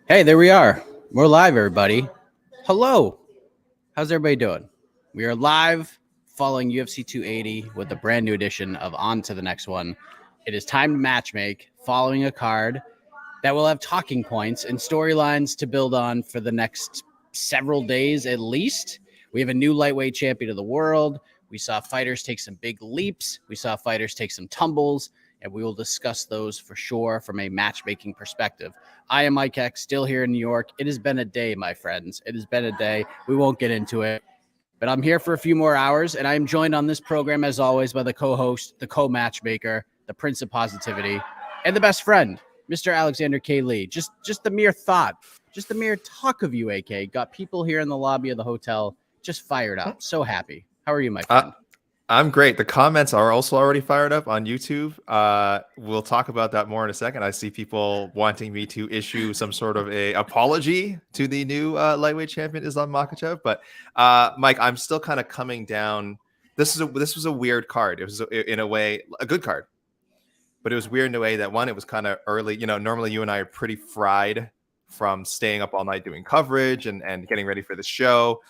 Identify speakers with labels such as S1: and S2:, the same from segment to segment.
S1: Hey, there we are. We're live, everybody. Hello. How's everybody doing? We are live following UFC 280 with a brand new edition of On to the Next One. It is time to matchmake following a card that will have talking points and storylines to build on for the next several days at least. We have a new lightweight champion of the world. We saw fighters take some big leaps. We saw fighters take some tumbles, and we will discuss those for sure from a matchmaking perspective. I am Mike X, still here in New York. It has been a day, my friends. It has been a day. We won't get into it, but I'm here for a few more hours, and I am joined on this program, as always, by the co-host, the co-matchmaker, the prince of positivity, and the best friend, Mr. Alexander K. Lee. Just the mere thought, just the mere talk of you, AK, got people here in the lobby of the hotel just fired up. So happy. How are you, my friend?
S2: I'm great. The comments are also already fired up on YouTube. We'll talk about that more in a second. I see people wanting me to issue some sort of a apology to the new lightweight champion Islam Makhachev. But Mike, I'm still kind of coming down. This was a weird card. It was in a way a good card, but it was weird in a way that one, it was kind of early. You know, normally you and I are pretty fried from staying up all night doing coverage and getting ready for the show.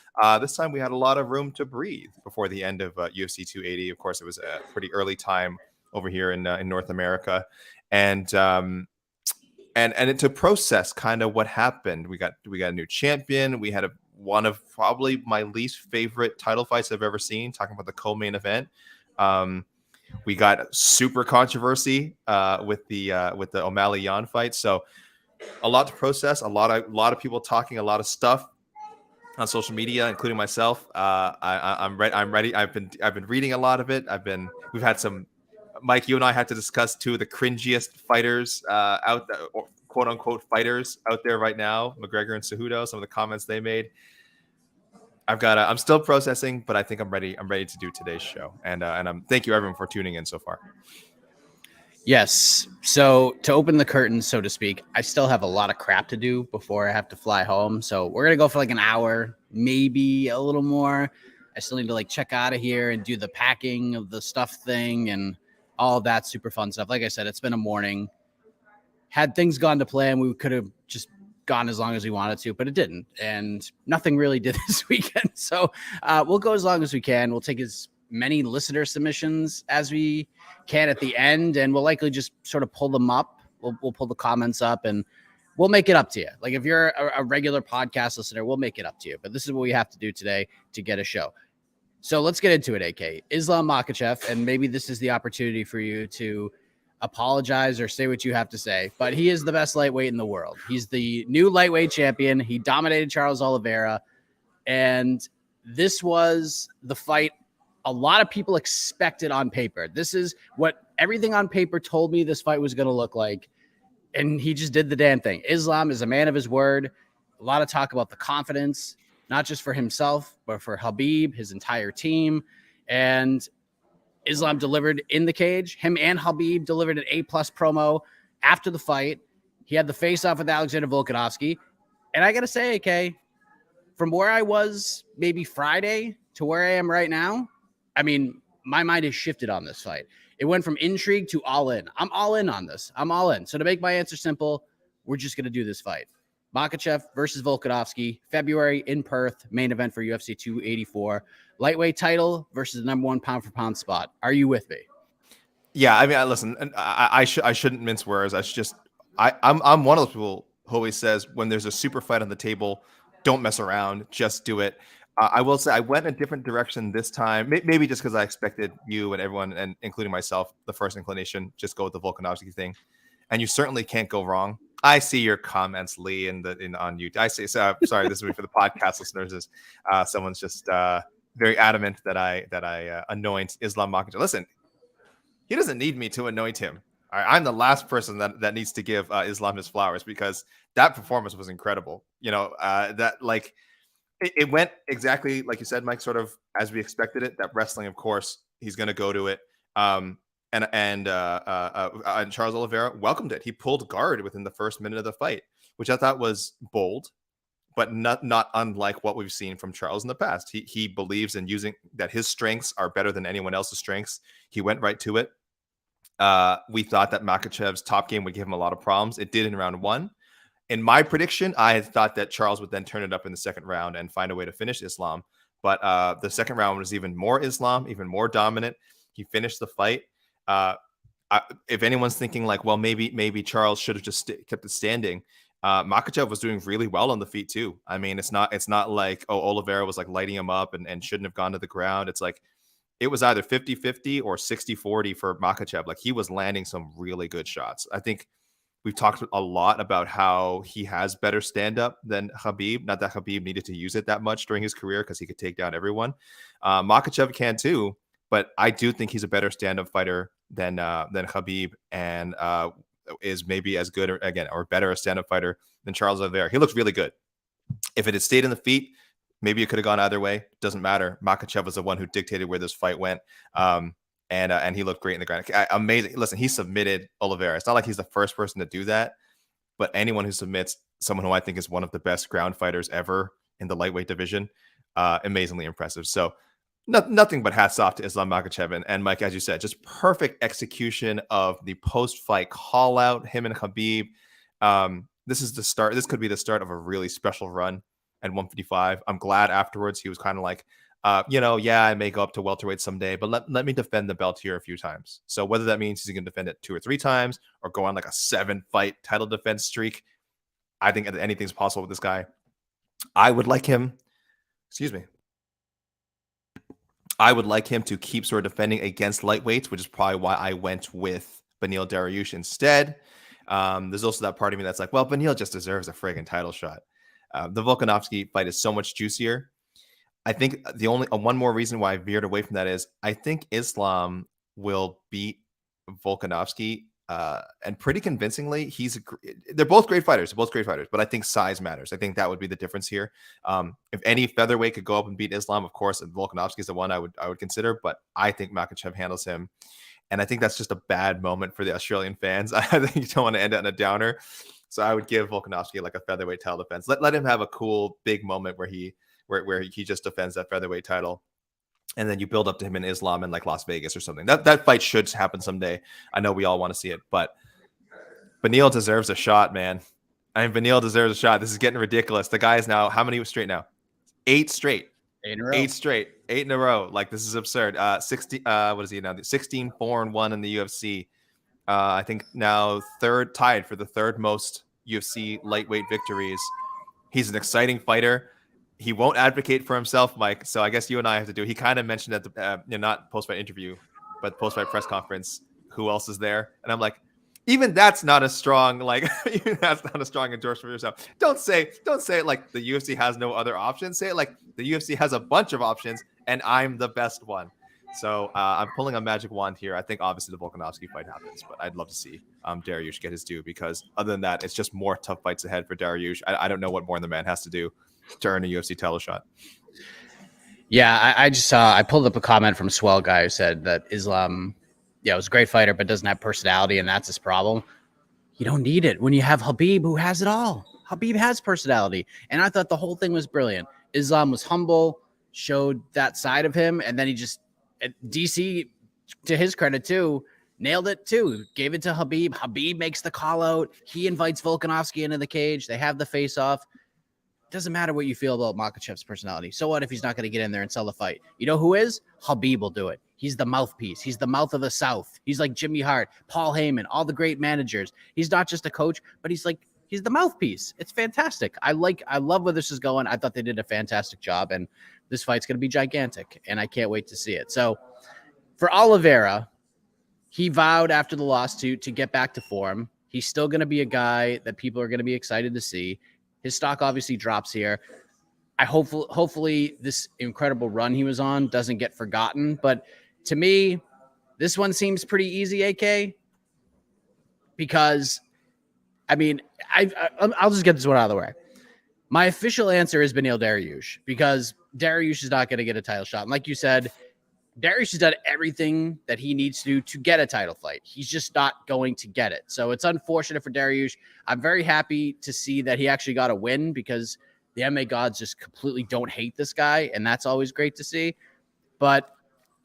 S2: This time we had a lot of room to breathe before the end of UFC 280. Of course, it was a pretty early time over here in North America, and to process kind of what happened. We got a new champion. We had one of probably my least favorite title fights I've ever seen. Talking about the co-main event. We got super controversy with the O'Malley Yan fight. So a lot to process, a lot of people talking a lot of stuff on social media, including myself. I'm ready. I've been reading a lot of it. We've had some, Mike, you and I had to discuss two of the cringiest fighters out there, or quote unquote fighters out there right now, McGregor and Cejudo, some of the comments they made. I'm still processing, but I think I'm ready to do today's show. And thank you everyone for tuning in so far.
S1: Yes. So to open the curtain, so to speak, I still have a lot of crap to do before I have to fly home. So we're going to go for like an hour, maybe a little more. I still need to like check out of here and do the packing of the stuff thing and all of that super fun stuff. Like I said, it's been a morning. Had things gone to plan, we could have just gone as long as we wanted to, but it didn't. And nothing really did this weekend. So we'll go as long as we can. We'll take as many listener submissions as we can at the end, and we'll likely just sort of pull them up. We'll pull the comments up and we'll make it up to you. Like if you're a regular podcast listener, we'll make it up to you. But this is what we have to do today to get a show. So let's get into it, AK. Islam Makhachev, and maybe this is the opportunity for you to apologize or say what you have to say, but he is the best lightweight in the world. He's the new lightweight champion. He dominated Charles Oliveira, and this was the fight a lot of people expected on paper. This is what everything on paper told me this fight was going to look like. And he just did the damn thing. Islam is a man of his word. A lot of talk about the confidence, not just for himself, but for Khabib, his entire team. And Islam delivered in the cage. Him and Khabib delivered an A-plus promo after the fight. He had the face-off with Alexander Volkanovski. And I got to say, AK, from where I was maybe Friday to where I am right now, I mean, my mind has shifted on this fight. It went from intrigue to all in. I'm all in on this. I'm all in. So to make my answer simple, we're just going to do this fight. Makhachev versus Volkanovski, February in Perth, main event for UFC 284. Lightweight title versus the number one pound for pound spot. Are you with me?
S2: Yeah, I mean, listen, I shouldn't mince words. I'm one of those people who always says when there's a super fight on the table, don't mess around, just do it. I will say I went a different direction this time, maybe just because I expected you and everyone, and including myself, the first inclination, just go with the Volkanovski thing. And you certainly can't go wrong. I see your comments, Lee, on YouTube. I see. So, sorry, this is for the podcast listeners. Is someone's just very adamant that I anoint Islam Makhachev. Listen, he doesn't need me to anoint him. I'm the last person that needs to give Islam his flowers, because that performance was incredible. You know, it went exactly like you said, Mike, sort of as we expected it. That wrestling, of course, he's going to go to it. And Charles Oliveira welcomed it. He pulled guard within the first minute of the fight, which I thought was bold, but not unlike what we've seen from Charles in the past. He believes in using that his strengths are better than anyone else's strengths. He went right to it. We thought that Makhachev's top game would give him a lot of problems. It did in round one. In my prediction, I had thought that Charles would then turn it up in the second round and find a way to finish Islam. But the second round was even more Islam, even more dominant. He finished the fight. If anyone's thinking like, well, maybe Charles should have just kept it standing, Makhachev was doing really well on the feet too. I mean, it's not like, oh, Oliveira was like lighting him up and shouldn't have gone to the ground. It's like it was either 50-50 or 60-40 for Makhachev. Like he was landing some really good shots. I think we've talked a lot about how he has better stand-up than Khabib. Not that Khabib needed to use it that much during his career because he could take down everyone. Makhachev can too, but I do think he's a better stand-up fighter than Khabib, and is maybe as good or better a stand-up fighter than Charles Oliveira. He looks really good. If it had stayed in the feet, maybe it could have gone either way. Doesn't matter. Makhachev was the one who dictated where this fight went. And he looked great in the ground. Amazing. Listen, he submitted Oliveira. It's not like he's the first person to do that, but anyone who submits someone who I think is one of the best ground fighters ever in the lightweight division, amazingly impressive. So nothing but hats off to Islam Makhachev. And Mike, as you said, just perfect execution of the post-fight call out, him and Khabib. This is the start. This could be the start of a really special run at 155. I'm glad afterwards he was kind of like, I may go up to welterweight someday, but let me defend the belt here a few times. So whether that means he's going to defend it 2 or 3 times or go on like a 7-fight title defense streak, I think anything's possible with this guy. I would like him to keep sort of defending against lightweights, which is probably why I went with Beneil Dariush instead. There's also that part of me that's like, well, Beneil just deserves a friggin' title shot. The Volkanovski fight is so much juicier. I think the only one more reason why I veered away from that is I think Islam will beat Volkanovski, and pretty convincingly. They're both great fighters, but I think size matters. I think that would be the difference here. If any featherweight could go up and beat Islam, of course, Volkanovski is the one I would consider, but I think Makhachev handles him. And I think that's just a bad moment for the Australian fans. I think you don't want to end it on a downer. So I would give Volkanovski like a featherweight title defense. Let him have a cool big moment where he just defends that featherweight title, and then you build up to him in Islam in like Las Vegas or something. That fight should happen someday. I know we all want to see it, but Beneil deserves a shot, man. Beneil deserves a shot. This is getting ridiculous. The guy is now how many straight now? 8 straight.
S1: 8 in a row.
S2: 8 straight. 8 in a row. Like this is absurd. 16. What is he now? 16-4-1 in the UFC. I think now tied for the third most UFC lightweight victories. He's an exciting fighter. He won't advocate for himself, Mike. So I guess you and I have to do. He kind of mentioned at the not post-fight interview, but post-fight press conference, who else is there? And I'm like, even that's not a strong even that's not a strong endorsement for yourself. Don't say it like the UFC has no other options. Say it like the UFC has a bunch of options, and I'm the best one. So I'm pulling a magic wand here. I think obviously the Volkanovski fight happens, but I'd love to see Dariush get his due, because other than that, it's just more tough fights ahead for Dariush. I don't know what more the man has to do to earn a UFC title shot.
S1: Yeah, I just saw. I pulled up a comment from Swell Guy who said that Islam, was a great fighter, but doesn't have personality, and that's his problem. You don't need it when you have Khabib, who has it all. Khabib has personality, and I thought the whole thing was brilliant. Islam was humble, showed that side of him, and then he just DC, to his credit too, nailed it too. Gave it to Khabib. Khabib makes the call out. He invites Volkanovski into the cage. They have the face off. Doesn't matter what you feel about Makhachev's personality. So what if he's not going to get in there and sell the fight? You know who is? Khabib will do it. He's the mouthpiece. He's the mouth of the South. He's like Jimmy Hart, Paul Heyman, all the great managers. He's not just a coach, but he's the mouthpiece. It's fantastic. I love where this is going. I thought they did a fantastic job, and this fight's going to be gigantic, and I can't wait to see it. So for Oliveira, he vowed after the loss to get back to form. He's still going to be a guy that people are going to be excited to see. His stock obviously drops here. Hopefully this incredible run he was on doesn't get forgotten. But to me, this one seems pretty easy, AK, because I'll just get this one out of the way. My official answer is Beneil Dariush, because Dariush is not going to get a title shot. And like you said, Dariush has done everything that he needs to do to get a title fight. He's just not going to get it. So it's unfortunate for Dariush. I'm very happy to see that he actually got a win, because the MMA gods just completely don't hate this guy, and that's always great to see. But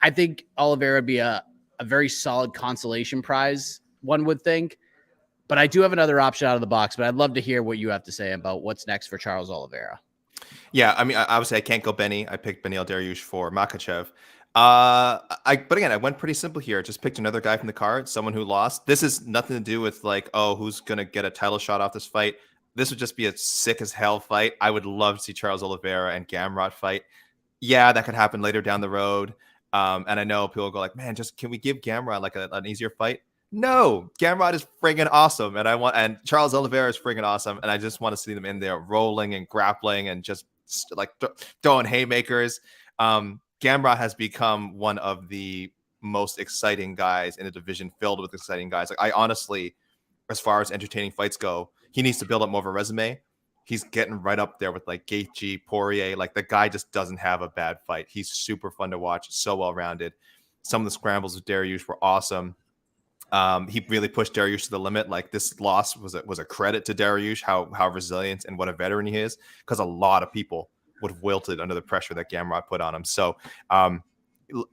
S1: I think Oliveira would be a very solid consolation prize, one would think. But I do have another option out of the box, but I'd love to hear what you have to say about what's next for Charles Oliveira.
S2: Yeah, I mean, obviously I can't go Benny. I picked Beneil Dariush for Makhachev. But again, I went pretty simple here. Just picked another guy from the card, someone who lost. This is nothing to do with like, oh, who's gonna get a title shot off this fight. This would just be a sick as hell fight. I would love to see Charles Oliveira and Gamrot fight. Yeah, that could happen later down the road. And I know people go like, man, just can we give Gamrot like an easier fight? No, Gamrot is friggin' awesome, and Charles Oliveira is friggin' awesome, and I just want to see them in there rolling and grappling and just like throwing haymakers. Gamrot has become one of the most exciting guys in a division filled with exciting guys. Like I honestly, as far as entertaining fights go, he needs to build up more of a resume. He's getting right up there with like Gaethje, Poirier. Like the guy just doesn't have a bad fight. He's super fun to watch, so well rounded. Some of the scrambles with Dariush were awesome. He really pushed Dariush to the limit. Like this loss was a credit to Dariush, how resilient and what a veteran he is, because a lot of people would have wilted under the pressure that Gamrot put on him. So,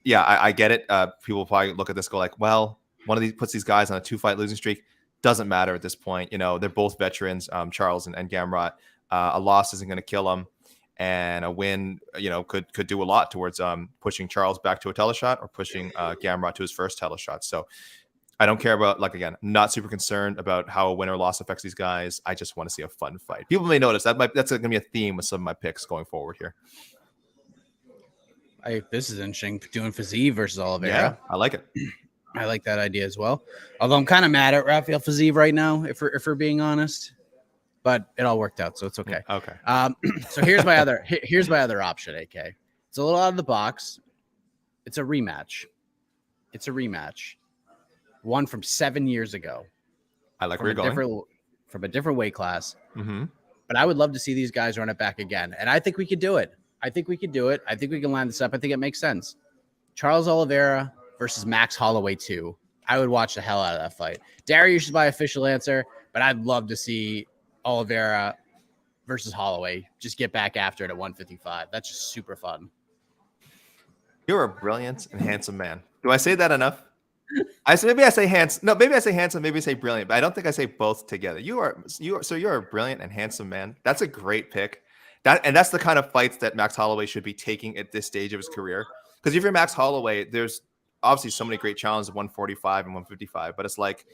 S2: yeah, I get it. People will probably look at this, go like, well, one of these puts these guys on a 2-fight losing streak. Doesn't matter at this point. You know, they're both veterans, Charles and Gamrot. A loss isn't going to kill them, and a win, you know, could do a lot towards pushing Charles back to a title shot or pushing Gamrot to his first title shot. So I don't care about, like, again, I'm not super concerned about how a win or loss affects these guys. I just want to see a fun fight. People may notice that's going to be a theme with some of my picks going forward here.
S1: This is interesting. Doing Fiziev versus Oliveira.
S2: Yeah, I like it.
S1: I like that idea as well. Although I'm kind of mad at Rafael Fiziev right now, if we're being honest. But it all worked out, so it's okay.
S2: Okay.
S1: So here's my other option, AK. It's a little out of the box. It's a rematch. One from 7 years ago.
S2: I like where you're going.
S1: From a different weight class.
S2: Mm-hmm.
S1: But I would love to see these guys run it back again. And I think we could do it. I think we can line this up. I think it makes sense. Charles Oliveira versus Max Holloway 2. I would watch the hell out of that fight. Dariush is my official answer, but I'd love to see Oliveira versus Holloway just get back after it at 155. That's just super fun.
S2: You're a brilliant and handsome man. Do I say that enough? Maybe I say handsome. No, maybe I say handsome. Maybe I say brilliant. But I don't think I say both together. You're a brilliant and handsome man. That's a great pick. That's the kind of fights that Max Holloway should be taking at this stage of his career. Because if you're Max Holloway, there's obviously so many great challenges at 145 and 155. But it's like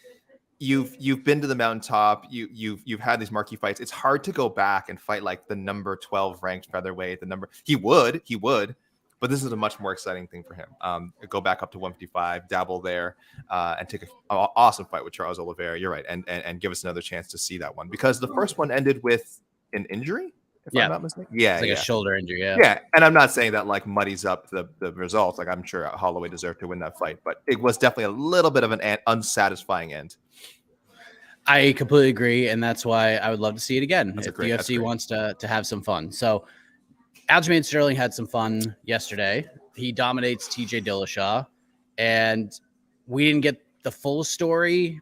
S2: you've been to the mountaintop. You've had these marquee fights. It's hard to go back and fight like the number 12 ranked featherweight. He would. But this is a much more exciting thing for him. Go back up to 155, dabble there, and take an awesome fight with Charles Oliveira. You're right, and give us another chance to see that one, because the first one ended with an injury, if I'm not mistaken. Yeah,
S1: it's like a shoulder injury.
S2: Yeah, and I'm not saying that like muddies up the results. Like I'm sure Holloway deserved to win that fight, but it was definitely a little bit of an unsatisfying end.
S1: I completely agree, and that's why I would love to see it again if the UFC wants to have some fun. So Aljamain Sterling had some fun yesterday. He dominates TJ Dillashaw, and we didn't get the full story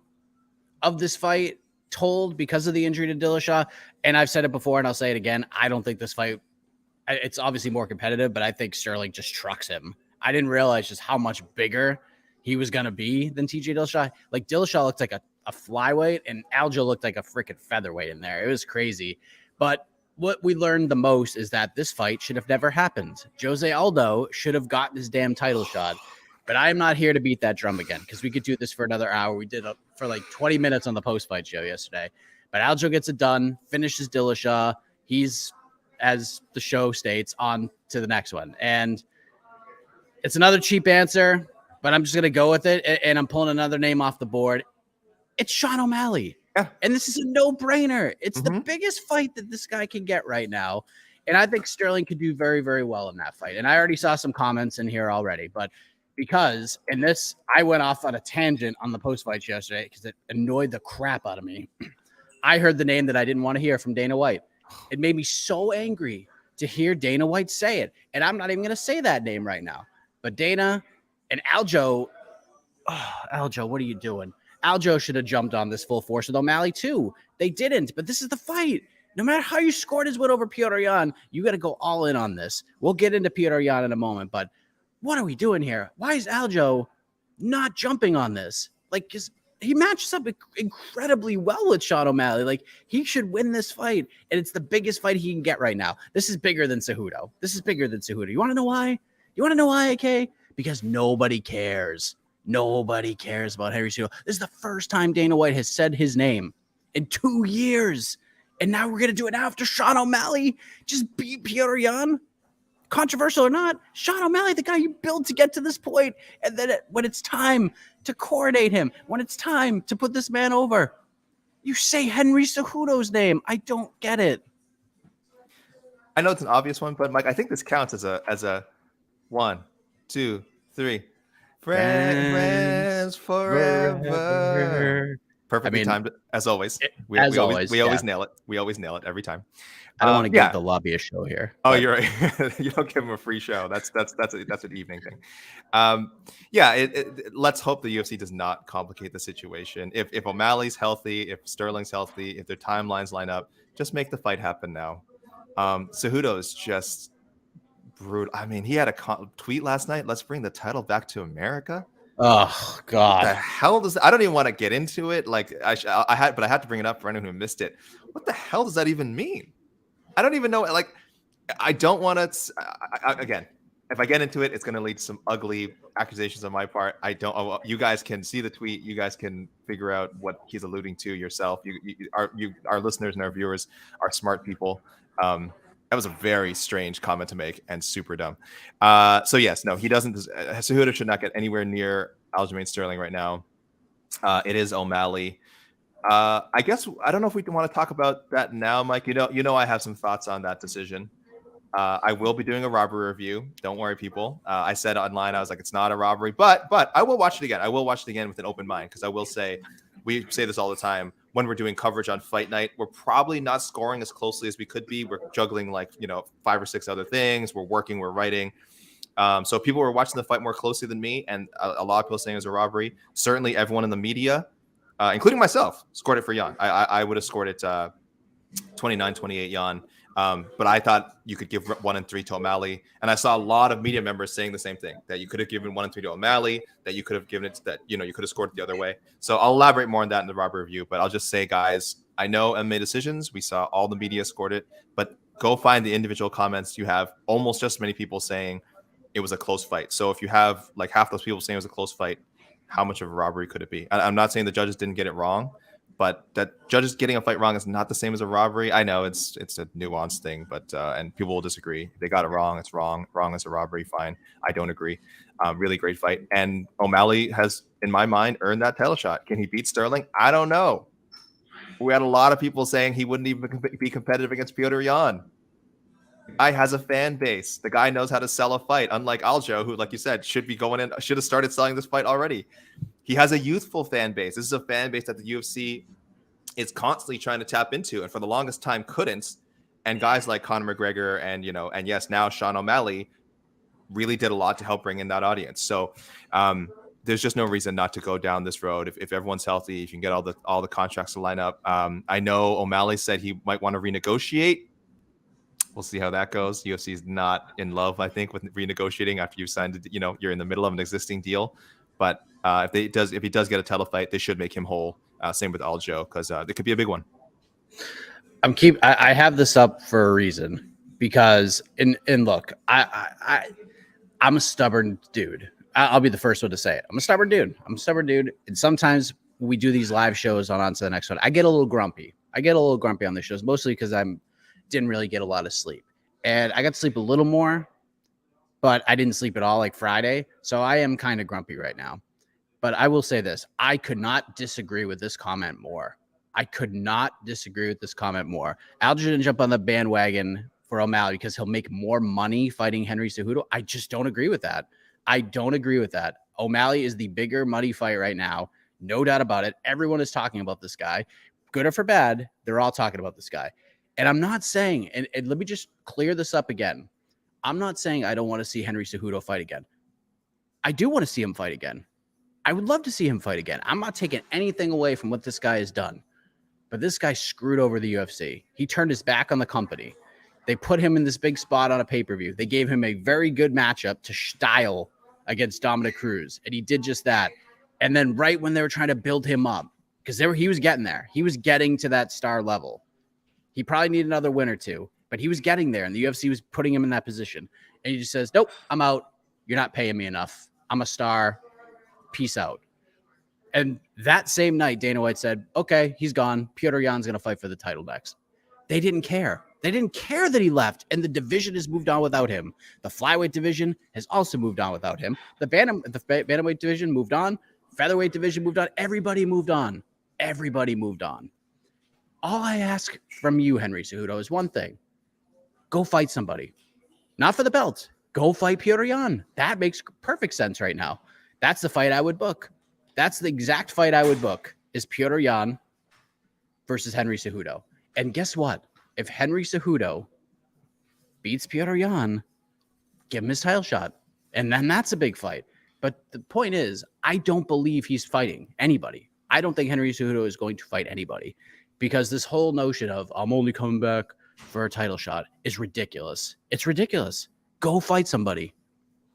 S1: of this fight told because of the injury to Dillashaw. And I've said it before, and I'll say it again. I don't think this fight, it's obviously more competitive, but I think Sterling just trucks him. I didn't realize just how much bigger he was going to be than TJ Dillashaw. Like Dillashaw looked like a flyweight, and Aljo looked like a freaking featherweight in there. It was crazy. But what we learned the most is that this fight should have never happened. Jose Aldo should have gotten his damn title shot. But I am not here to beat that drum again, because we could do this for another hour. We did it for like 20 minutes on the post-fight show yesterday. But Aljo gets it done, finishes Dillashaw. He's, as the show states, on to the next one. And it's another cheap answer, but I'm just going to go with it. And I'm pulling another name off the board. It's Sean O'Malley. Yeah. And this is a no-brainer. It's the biggest fight that this guy can get right now. And I think Sterling could do very, very well in that fight. And I already saw some comments in here already. But because in this, I went off on a tangent on the post-fight show yesterday because it annoyed the crap out of me. I heard the name that I didn't want to hear from Dana White. It made me so angry to hear Dana White say it. And I'm not even going to say that name right now. But Dana and Aljo, Aljo, what are you doing? Aljo should have jumped on this full force with O'Malley too. They didn't, but this is the fight. No matter how you scored his win over Petr Yan, you got to go all in on this. We'll get into Petr Yan in a moment, but what are we doing here? Why is Aljo not jumping on this? Like, just he matches up incredibly well with Sean O'Malley. Like, he should win this fight, and it's the biggest fight he can get right now. This is bigger than Cejudo. You want to know why? AK? Because nobody cares. Nobody cares about Henry Cejudo. This is the first time Dana White has said his name in 2 years, and now we're going to do it after Sean O'Malley just beat Petr Yan. Controversial or not, Sean O'Malley, the guy you built to get to this point, and then when it's time to coronate him, when it's time to put this man over, you say Henry Cejudo's name. I don't get it.
S2: I know it's an obvious one, but Mike, I think this counts as a 1, 2, 3. Friends forever. Perfectly timed, as always. We always nail it. We always nail it every time.
S1: I don't want to give the lobby a show here.
S2: Oh, you're right. You don't give them a free show. That's an evening thing. Let's hope the UFC does not complicate the situation. If O'Malley's healthy, if Sterling's healthy, if their timelines line up, just make the fight happen now. Cejudo is just brutal. I mean, he had a tweet last night. Let's bring the title back to America.
S1: Oh God!
S2: What the hell does I don't even want to get into it. Like I had to bring it up for anyone who missed it. What the hell does that even mean? I don't even know. Like, I don't want to. Again, if I get into it, it's going to lead to some ugly accusations on my part. I don't. You guys can see the tweet. You guys can figure out what he's alluding to yourself. Our listeners and our viewers are smart people. That was a very strange comment to make and super dumb. So yes, no, he doesn't. Cejudo should not get anywhere near Aljamain Sterling right now. It is O'Malley. I guess I don't know if we want to talk about that now, Mike. You know, I have some thoughts on that decision. I will be doing a robbery review. Don't worry, people. I said online, I was like, it's not a robbery, but I will watch it again. I will watch it again with an open mind because I will say, we say this all the time when we're doing coverage on fight night. We're probably not scoring as closely as we could be. We're juggling 5 or 6 other things. We're working. We're writing. So people were watching the fight more closely than me, and a lot of people saying it was a robbery. Certainly, everyone in the media. Including myself, scored it for Yan. I would have scored it 29-28 Yan. But I thought you could give 1 and 3 to O'Malley. And I saw a lot of media members saying the same thing, that you could have given 1 and 3 to O'Malley, that you could have given it you could have scored it the other way. So I'll elaborate more on that in the robbery review. But I'll just say, guys, I know MMA decisions. We saw all the media scored it. But go find the individual comments. You have almost just as many people saying it was a close fight. So if you have like half those people saying it was a close fight, how much of a robbery could it be? I'm not saying the judges didn't get it wrong, but that judges getting a fight wrong is not the same as a robbery. I know it's a nuanced thing, but and people will disagree. If they got it wrong, it's wrong. Wrong is a robbery. Fine. I don't agree. Really great fight. And O'Malley has, in my mind, earned that title shot. Can he beat Sterling? I don't know. We had a lot of people saying he wouldn't even be competitive against Petr Yan. The guy has a fan base. The guy knows how to sell a fight, unlike Aljo, who, like you said, should have started selling this fight already. He has a youthful fan base. This is a fan base that the UFC is constantly trying to tap into, and for the longest time couldn't. And guys like Conor McGregor and yes, now Sean O'Malley really did a lot to help bring in that audience. So there's just no reason not to go down this road. If everyone's healthy, if you can get all the contracts to line up. I know O'Malley said he might want to renegotiate. We'll see how that goes. UFC is not in love, I think, with renegotiating after you've signed, you're in the middle of an existing deal. But if he does get a title fight, they should make him whole. Same with Aljo, because it could be a big one.
S1: I have this up for a reason, because look, I'm a stubborn dude. I'll be the first one to say it. I'm a stubborn dude. And sometimes we do these live shows on to the next one. I get a little grumpy. On the shows, mostly because didn't really get a lot of sleep, and I got to sleep a little more, but I didn't sleep at all like Friday. So I am kind of grumpy right now, but I will say this. I could not disagree with this comment more. Aljo didn't jump on the bandwagon for O'Malley because he'll make more money fighting Henry Cejudo. I just don't agree with that. O'Malley is the bigger money fight right now. No doubt about it. Everyone is talking about this guy. Good or for bad, they're all talking about this guy. And I'm not saying, and let me just clear this up again. I'm not saying I don't want to see Henry Cejudo fight again. I do want to see him fight again. I would love to see him fight again. I'm not taking anything away from what this guy has done. But this guy screwed over the UFC. He turned his back on the company. They put him in this big spot on a pay-per-view. They gave him a very good matchup to style against Dominic Cruz, and he did just that. And then right when they were trying to build him up, because he was getting there. He was getting to that star level. He probably needed another win or two, but he was getting there, and the UFC was putting him in that position. And he just says, nope, I'm out. You're not paying me enough. I'm a star. Peace out. And that same night, Dana White said, okay, he's gone. Petr Yan's going to fight for the title next. They didn't care. They didn't care that he left, and the division has moved on without him. The flyweight division has also moved on without him. The bantamweight division moved on. Featherweight division moved on. Everybody moved on. Everybody moved on. All I ask from you, Henry Cejudo, is one thing. Go fight somebody. Not for the belt. Go fight Petr Yan. That makes perfect sense right now. That's the fight I would book. That's the exact fight I would book, is Petr Yan versus Henry Cejudo. And guess what? If Henry Cejudo beats Petr Yan, give him his title shot. And then that's a big fight. But the point is, I don't believe he's fighting anybody. I don't think Henry Cejudo is going to fight anybody, because this whole notion of I'm only coming back for a title shot is ridiculous. It's ridiculous. Go fight somebody.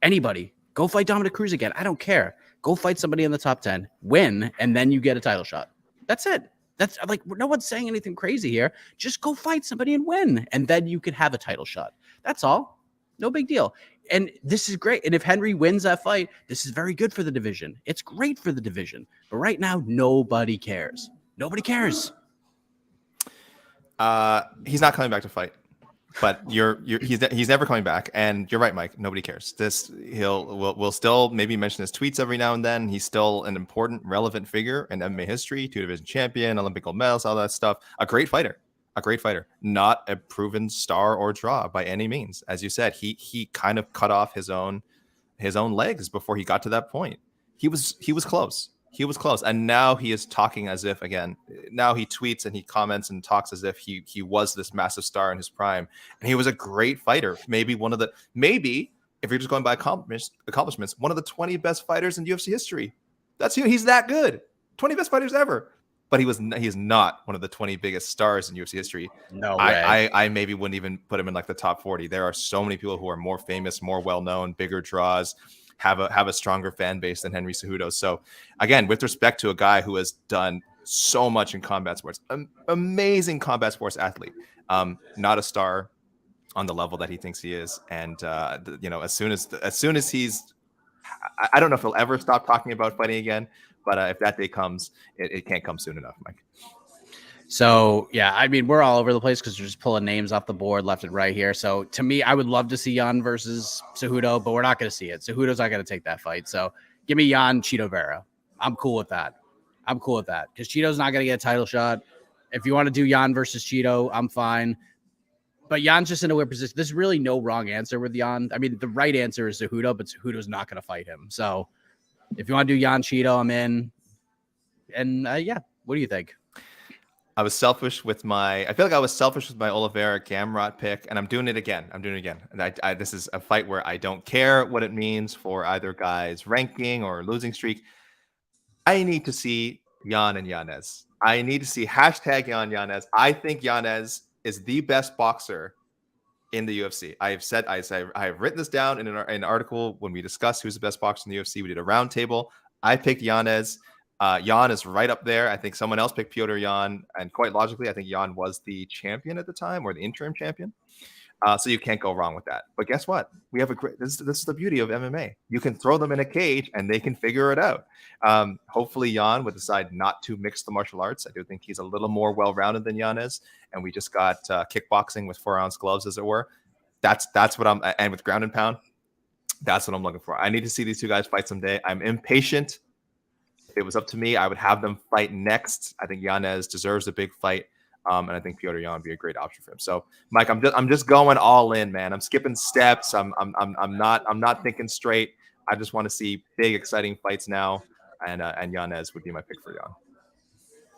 S1: Anybody. Go fight Dominic Cruz again. I don't care. Go fight somebody in the top 10, win, and then you get a title shot. That's it. That's like, no one's saying anything crazy here. Just go fight somebody and win, and then you could have a title shot. That's all. No big deal. And this is great. And if Henry wins that fight, this is very good for the division. It's great for the division. But right now, nobody cares. Nobody cares.
S2: He's not coming back to fight. But he's never coming back, and you're right, Mike. Nobody cares. We'll still maybe mention his tweets every now and then. He's still an important, relevant figure in MMA history. 2-division champion, Olympic gold medals, all that stuff. A great fighter, not a proven star or draw by any means. As you said, he kind of cut off his own legs before he got to that point. He was close. He was close, and now he is talking as if, again, now he tweets and he comments and talks as if he was this massive star in his prime, and he was a great fighter. Maybe if you're just going by accomplishments, one of the 20 best fighters in UFC history. He's that good. 20 best fighters ever. But he is not one of the 20 biggest stars in UFC history.
S1: No way.
S2: I maybe wouldn't even put him in like the top 40. There are so many people who are more famous, more well-known, bigger draws, have a stronger fan base than Henry Cejudo. So again, with respect to a guy who has done so much in combat sports, amazing combat sports athlete, not a star on the level that he thinks he is. And as soon as he's, I don't know if he'll ever stop talking about fighting again, but if that day comes, it can't come soon enough, Mike.
S1: So, yeah, I mean, we're all over the place because we're just pulling names off the board left and right here. So, to me, I would love to see Yan versus Cejudo, but we're not going to see it. Cejudo's not going to take that fight. So, give me Yan, Chito Vera. I'm cool with that. Because Chito's not going to get a title shot. If you want to do Yan versus Chito, I'm fine. But Yan's just in a weird position. There's really no wrong answer with Yan. I mean, the right answer is Cejudo, but Cejudo's not going to fight him. So, if you want to do Yan Chito, I'm in. And, what do you think?
S2: I feel like I was selfish with my Oliveira Gamrot pick, and I'm doing it again. And this is a fight where I don't care what it means for either guy's ranking or losing streak. I need to see Yan and Yanez. I need to see #Yan Yanez. I think Yanez is the best boxer in the UFC. I have written this down in an article when we discussed who's the best boxer in the UFC. We did a roundtable. I picked Yanez. Yan is right up there. I think someone else picked Petr Yan, and quite logically, I think Yan was the champion at the time, or the interim champion. So you can't go wrong with that. But guess what? We have this is the beauty of MMA. You can throw them in a cage, and they can figure it out. Hopefully, Yan would decide not to mix the martial arts. I do think he's a little more well-rounded than Yanez, and we just got kickboxing with 4-ounce gloves, as it were. That's what and with ground and pound. That's what I'm looking for. I need to see these two guys fight someday. I'm impatient. If it was up to me, I would have them fight next. I think Yanez deserves a big fight, and I think Petr Yan would be a great option for him. So, Mike, I'm just going all in, man. I'm skipping steps. I'm not thinking straight. I just want to see big, exciting fights now, and Yanez would be my pick for Yan.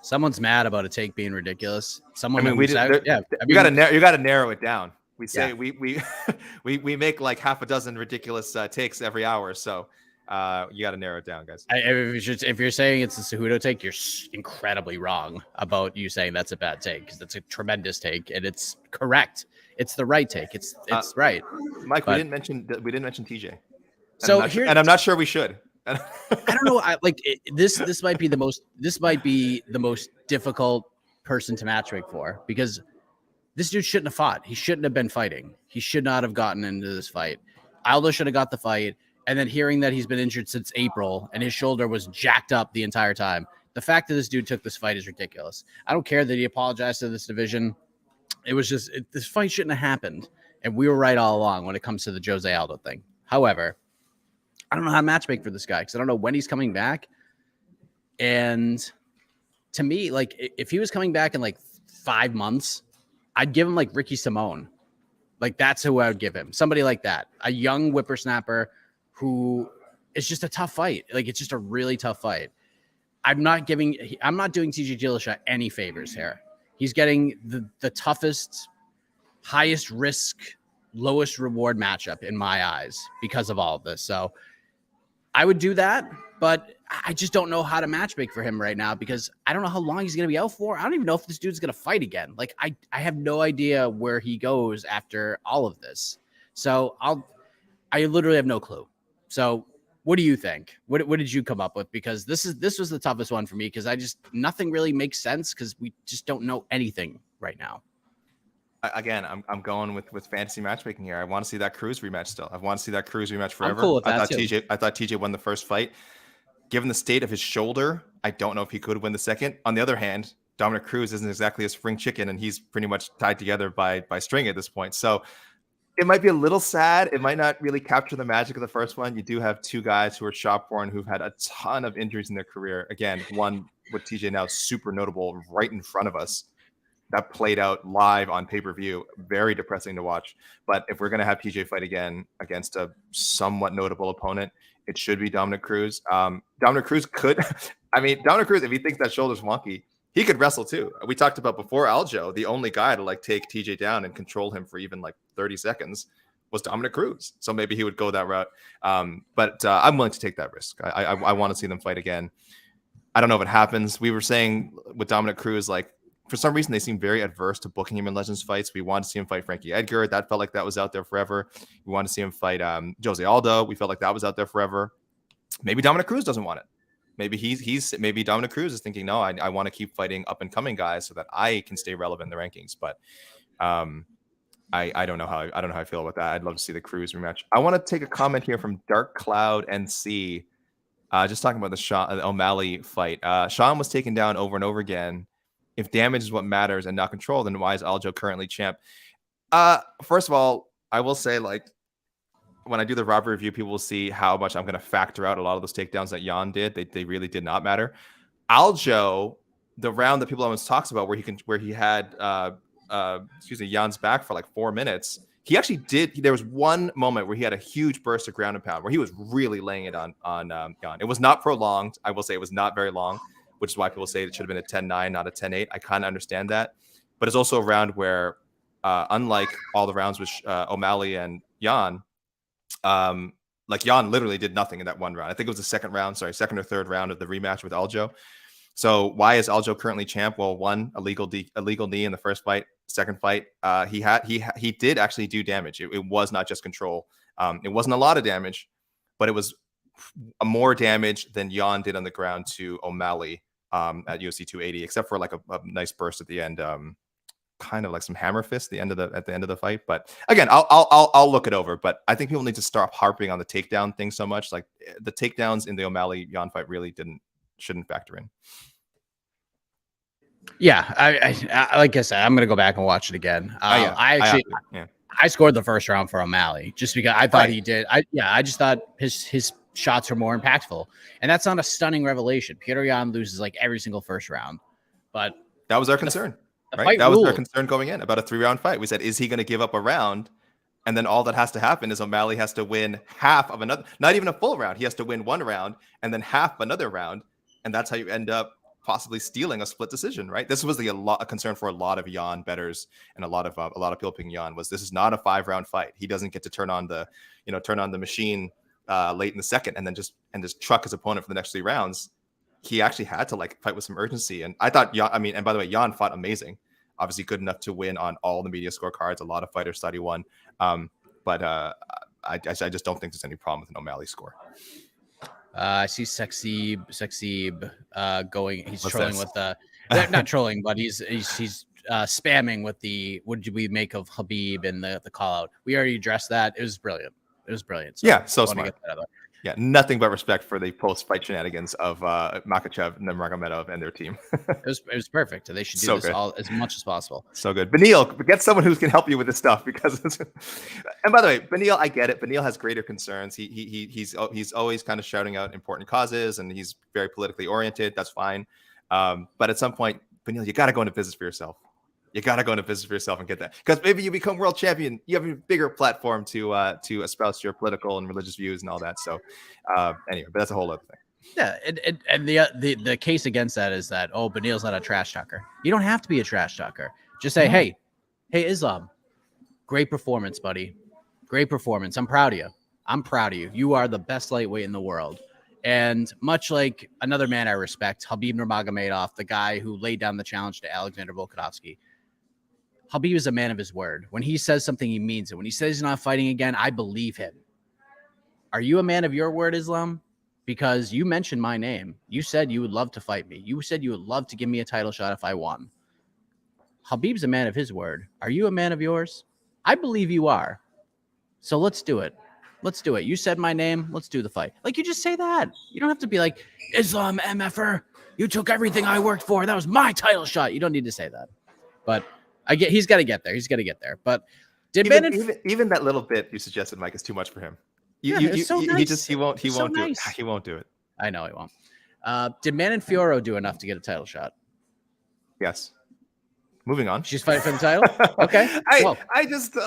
S1: Someone's mad about a take being ridiculous.
S2: You got to narrow it down. We say we make like half a dozen ridiculous takes every hour, so. You got to narrow it down, guys.
S1: If you're saying it's a Cejudo take, you're incredibly wrong about you saying that's a bad take, because that's a tremendous take and it's correct. It's the right take. It's right.
S2: Mike, we didn't mention TJ.
S1: So
S2: I'm not sure we should.
S1: I don't know. This might be the most difficult person to matchmake for, because this dude shouldn't have fought. He shouldn't have been fighting. He should not have gotten into this fight. Aldo should have got the fight. And then hearing that he's been injured since April and his shoulder was jacked up the entire time. The fact that this dude took this fight is ridiculous. I don't care that he apologized to this division. It was just, this fight shouldn't have happened. And we were right all along when it comes to the Jose Aldo thing. However, I don't know how to matchmake for this guy because I don't know when he's coming back. And to me, like, if he was coming back in like 5 months, I'd give him like Ricky Simone. Like, that's who I would give him. Somebody like that. A young whippersnapper who is just a tough fight. Like, it's just a really tough fight. I'm not doing TJ Dillashaw any favors here. He's getting the toughest, highest risk, lowest reward matchup in my eyes because of all of this. So I would do that, but I just don't know how to matchmake for him right now because I don't know how long he's going to be out for. I don't even know if this dude's going to fight again. Like, I have no idea where he goes after all of this. So I literally have no clue. So what do you think? What did you come up with? Because this was the toughest one for me because nothing really makes sense because we just don't know anything right now.
S2: Again, I'm going with fantasy matchmaking here. I want to see that Cruz rematch still. I want to see that Cruz rematch forever.
S1: I'm cool with that
S2: I thought TJ won the first fight. Given the state of his shoulder, I don't know if he could win the second. On the other hand, Dominic Cruz isn't exactly a spring chicken, and he's pretty much tied together by string at this point. So it might be a little sad. It might not really capture the magic of the first one. You do have two guys who are shop-born who've had a ton of injuries in their career. Again, one with TJ now super notable right in front of us. That played out live on pay-per-view. Very depressing to watch. But if we're going to have TJ fight again against a somewhat notable opponent, it should be Dominic Cruz. Dominic Cruz could, Dominic Cruz, if he thinks that shoulder's wonky, he could wrestle too. We talked about before Aljo, the only guy to like take TJ down and control him for even like 30 seconds was Dominic Cruz. So maybe he would go that route. But I'm willing to take that risk. I want to see them fight again. I don't know if it happens. We were saying with Dominic Cruz, like, for some reason, they seem very adverse to booking him in Legends fights. We wanted to see him fight Frankie Edgar. That felt like that was out there forever. We wanted to see him fight Jose Aldo. We felt like that was out there forever. Maybe Dominic Cruz doesn't want it. Maybe Dominic Cruz is thinking, no, I want to keep fighting up and coming guys so that I can stay relevant in the rankings. But I don't know how I feel about that. I'd love to see the Cruz rematch. I want to take a comment here from Dark Cloud NC. Just talking about the O'Malley fight. Sean was taken down over and over again. If damage is what matters and not control, then why is Aljo currently champ? First of all, I will say, like, when I do the robbery review, people will see how much I'm going to factor out a lot of those takedowns that Yan did. They really did not matter. Aljo, the round that people always talks about where he had Yan's back for like 4 minutes. He actually did. There was one moment where he had a huge burst of ground and pound where he was really laying it on Yan. It was not prolonged. I will say it was not very long, which is why people say it should have been a 10-9, not a 10-8. I kind of understand that. But it's also a round where, unlike all the rounds with O'Malley and Yan, like Yan literally did nothing in that one round. I think it was the second or third round of the rematch with Aljo. So why is Aljo currently champ? Well, one, illegal knee in the first fight. Second fight, he did actually do damage. It was not just control. It wasn't a lot of damage, but it was more damage than Yan did on the ground to O'Malley at UFC 280, except for like a nice burst at the end, kind of like some hammer fist at the end of the fight. But again, I'll look it over. But I think people need to stop harping on the takedown thing so much. Like, the takedowns in the O'Malley Yan fight really shouldn't factor in.
S1: Yeah, I like I said, I'm gonna go back and watch it again. I scored the first round for O'Malley just because I thought he did. I just thought his shots were more impactful, and that's not a stunning revelation. Petr Yan loses like every single first round, but
S2: that was our concern, right? That was our concern going in about a 3-round fight. We said, is he going to give up a round? And then all that has to happen is O'Malley has to win half of another, not even a full round. He has to win one round and then half another round, and that's how you end up possibly stealing a split decision, right? This was a concern for a lot of Yan bettors and a lot of people picking Yan. Was this is not a 5-round fight. He doesn't get to turn on the machine late in the second and then just truck his opponent for the next 3 rounds. He actually had to like fight with some urgency. And I thought and by the way, Yan fought amazing. Obviously good enough to win on all the media scorecards. A lot of fighters thought he won. But I just don't think there's any problem with an O'Malley score.
S1: I see Sexib going. He's
S2: What's
S1: trolling
S2: this?
S1: with not trolling, but he's spamming with the what did we make of Habib and the call out. We already addressed that. It was brilliant. So
S2: Yeah, so
S1: I wanna
S2: smart.
S1: get that out of there.
S2: Yeah, nothing but respect for the post-fight shenanigans of Makhachev and Nurmagomedov and their team.
S1: It was perfect. They should do
S2: So
S1: this
S2: good.
S1: all as much as possible.
S2: So good. Beneil, get someone who can help you with this stuff because. And by the way, Beneil, I get it. Beneil has greater concerns. He's always kind of shouting out important causes, and he's very politically oriented. That's fine. But at some point, Beneil, you got to go into business for yourself. You got to go into business for yourself and get that, because maybe you become world champion. You have a bigger platform to espouse your political and religious views and all that. So anyway, but that's a whole other thing.
S1: Yeah, and the case against that is that Beneil's not a trash talker. You don't have to be a trash talker. Just say, hey, Islam, great performance, buddy. Great performance. I'm proud of you. You are the best lightweight in the world. And much like another man I respect, Habib Nurmagomedov, the guy who laid down the challenge to Alexander Volkanovski, Habib is a man of his word. When he says something, he means it. When he says he's not fighting again, I believe him. Are you a man of your word, Islam? Because you mentioned my name. You said you would love to fight me. You said you would love to give me a title shot if I won. Habib's a man of his word. Are you a man of yours? I believe you are. So let's do it. You said my name. Let's do the fight. Like, you just say that. You don't have to be like, Islam MFer, you took everything I worked for. That was my title shot. You don't need to say that. But he's got to get there. But
S2: even that little bit you suggested, Mike, is too much for him. He won't do it.
S1: I know he won't. Did Manon Fiorot do enough to get a title shot?
S2: Yes. Moving on.
S1: She's fighting for the title? Okay.
S2: I just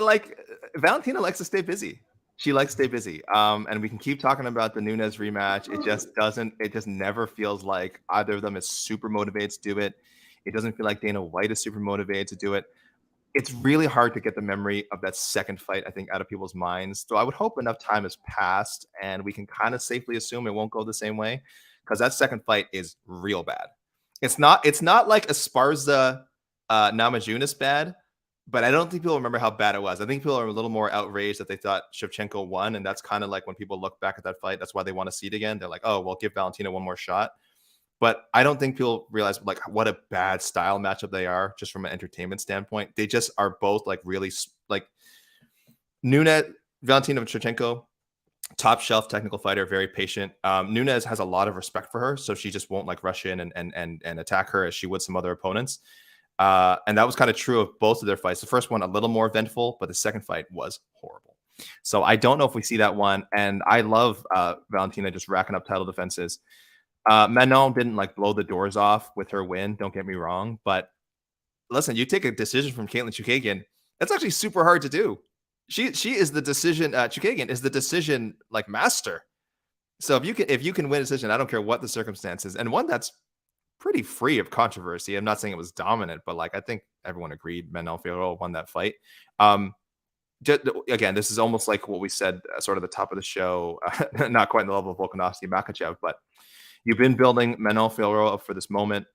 S2: Valentina likes to stay busy. She likes to stay busy. And we can keep talking about the Nunes rematch. It just never feels like either of them is super motivated to do it. It doesn't feel like Dana White is super motivated to do it. It's really hard to get the memory of that second fight, I think, out of people's minds. So I would hope enough time has passed and we can kind of safely assume it won't go the same way, because that second fight is real bad. It's not like Esparza Namajunas bad, but I don't think people remember how bad it was. I think people are a little more outraged that they thought Shevchenko won, and that's kind of like when people look back at that fight, that's why they want to see it again. They're like, oh, well, give Valentina one more shot. But I don't think people realize like what a bad style matchup they are just from an entertainment standpoint. They just are both like really like Valentina Shevchenko, top shelf technical fighter, very patient. Nunes has a lot of respect for her, so she just won't like rush in and attack her as she would some other opponents. And that was kind of true of both of their fights. The first one a little more eventful, but the second fight was horrible. So I don't know if we see that one. And I love Valentina just racking up title defenses. Manon didn't like blow the doors off with her win. Don't get me wrong, but listen, you take a decision from Caitlin Chukagian. That's actually super hard to do. She is the decision. Chukagian is the decision like master. So if you can win a decision, I don't care what the circumstances, and one that's pretty free of controversy. I'm not saying it was dominant, but like I think everyone agreed Manon Fiorot won that fight. Again, this is almost like what we said sort of the top of the show, not quite in the level of Volkanovski Makhachev, but you've been building Manon Fiorot up for this moment.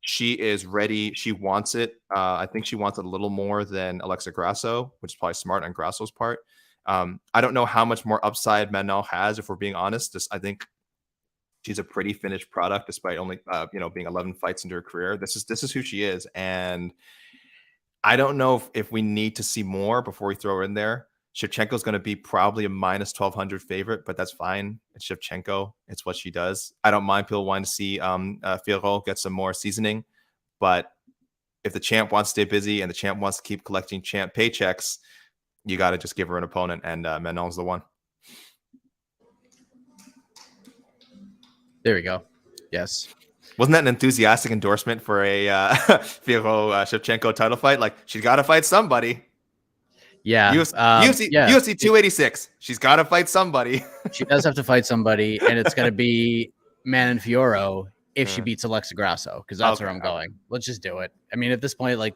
S2: She is ready. She wants it. I think she wants it a little more than Alexa Grasso, which is probably smart on Grasso's part. I don't know how much more upside Manon has, if we're being honest. I think she's a pretty finished product, despite only being 11 fights into her career. This is who she is, and I don't know if we need to see more before we throw her in there. Shevchenko's going to be probably a minus 1,200 favorite, but that's fine. It's Shevchenko. It's what she does. I don't mind people wanting to see Fiorot get some more seasoning, but if the champ wants to stay busy and the champ wants to keep collecting champ paychecks, you got to just give her an opponent, and Manon's the one.
S1: There we go. Yes.
S2: Wasn't that an enthusiastic endorsement for a Fiorot Shevchenko title fight? Like, she's got to fight somebody.
S1: Yeah.
S2: UFC 286. She's got to fight somebody.
S1: She does have to fight somebody, and it's going to be Manon Fiorot if she beats Alexa Grasso, because that's where I'm going. Let's just do it. I mean, at this point, like,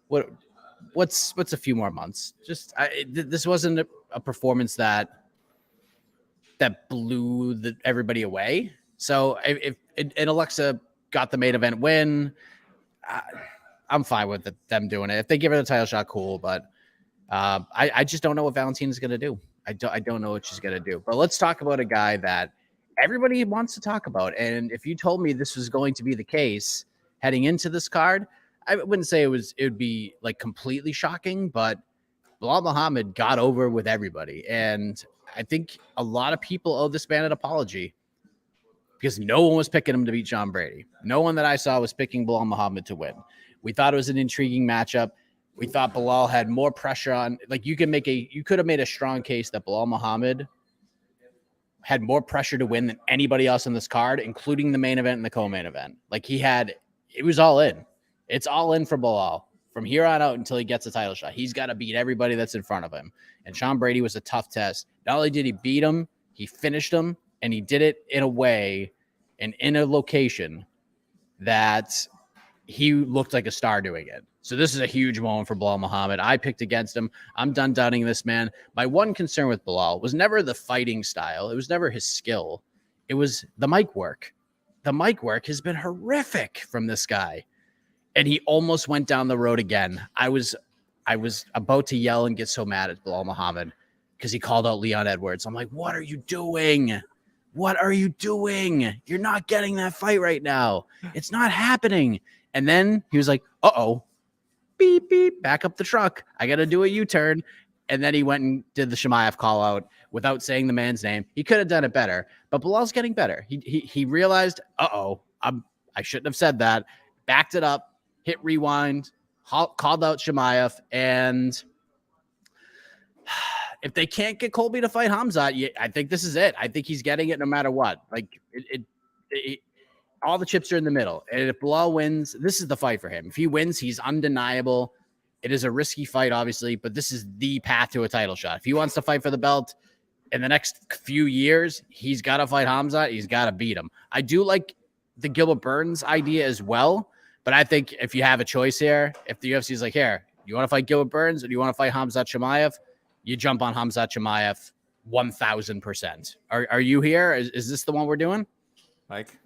S1: what's a few more months? Just this wasn't a performance that blew everybody away. So if Alexa got the main event win, I'm fine with them doing it. If they give her the title shot, cool. But I just don't know what Valentina's going to do. I don't know what she's going to do. But let's talk about a guy that everybody wants to talk about. And if you told me this was going to be the case heading into this card, I wouldn't say it would be like completely shocking, but Belal Muhammad got over with everybody. And I think a lot of people owe this man an apology because no one was picking him to beat John Brady. No one that I saw was picking Belal Muhammad to win. We thought it was an intriguing matchup. We thought Belal had more pressure on, like you could have made a strong case that Belal Muhammad had more pressure to win than anybody else on this card, including the main event and the co-main event. Like it was all in. It's all in for Belal from here on out until he gets a title shot. He's got to beat everybody that's in front of him. And Sean Brady was a tough test. Not only did he beat him, he finished him, and he did it in a way and in a location that he looked like a star doing it. So this is a huge moment for Belal Muhammad. I picked against him. I'm done doubting this man. My one concern with Belal was never the fighting style. It was never his skill. It was the mic work. The mic work has been horrific from this guy. And he almost went down the road again. I was about to yell and get so mad at Belal Muhammad because he called out Leon Edwards. I'm like, what are you doing? What are you doing? You're not getting that fight right now. It's not happening. And then he was like, uh-oh, beep, beep, back up the truck. I got to do a U-turn. And then he went and did the Chimaev call out without saying the man's name. He could have done it better, but Belal's getting better. He realized, uh-oh, I shouldn't have said that. Backed it up, hit rewind, called out Chimaev, and if they can't get Colby to fight Khamzat, I think this is it. I think he's getting it no matter what. Like all the chips are in the middle. And if Belal wins, this is the fight for him. If he wins, he's undeniable. It is a risky fight, obviously, but this is the path to a title shot. If he wants to fight for the belt in the next few years, he's got to fight Khamzat. He's got to beat him. I do like the Gilbert Burns idea as well, but I think if you have a choice here, if the UFC is like, here, you want to fight Gilbert Burns or do you want to fight Khamzat Chimaev? You jump on Khamzat Chimaev 1,000%. Are you here? Is this the one we're doing?
S2: Mike,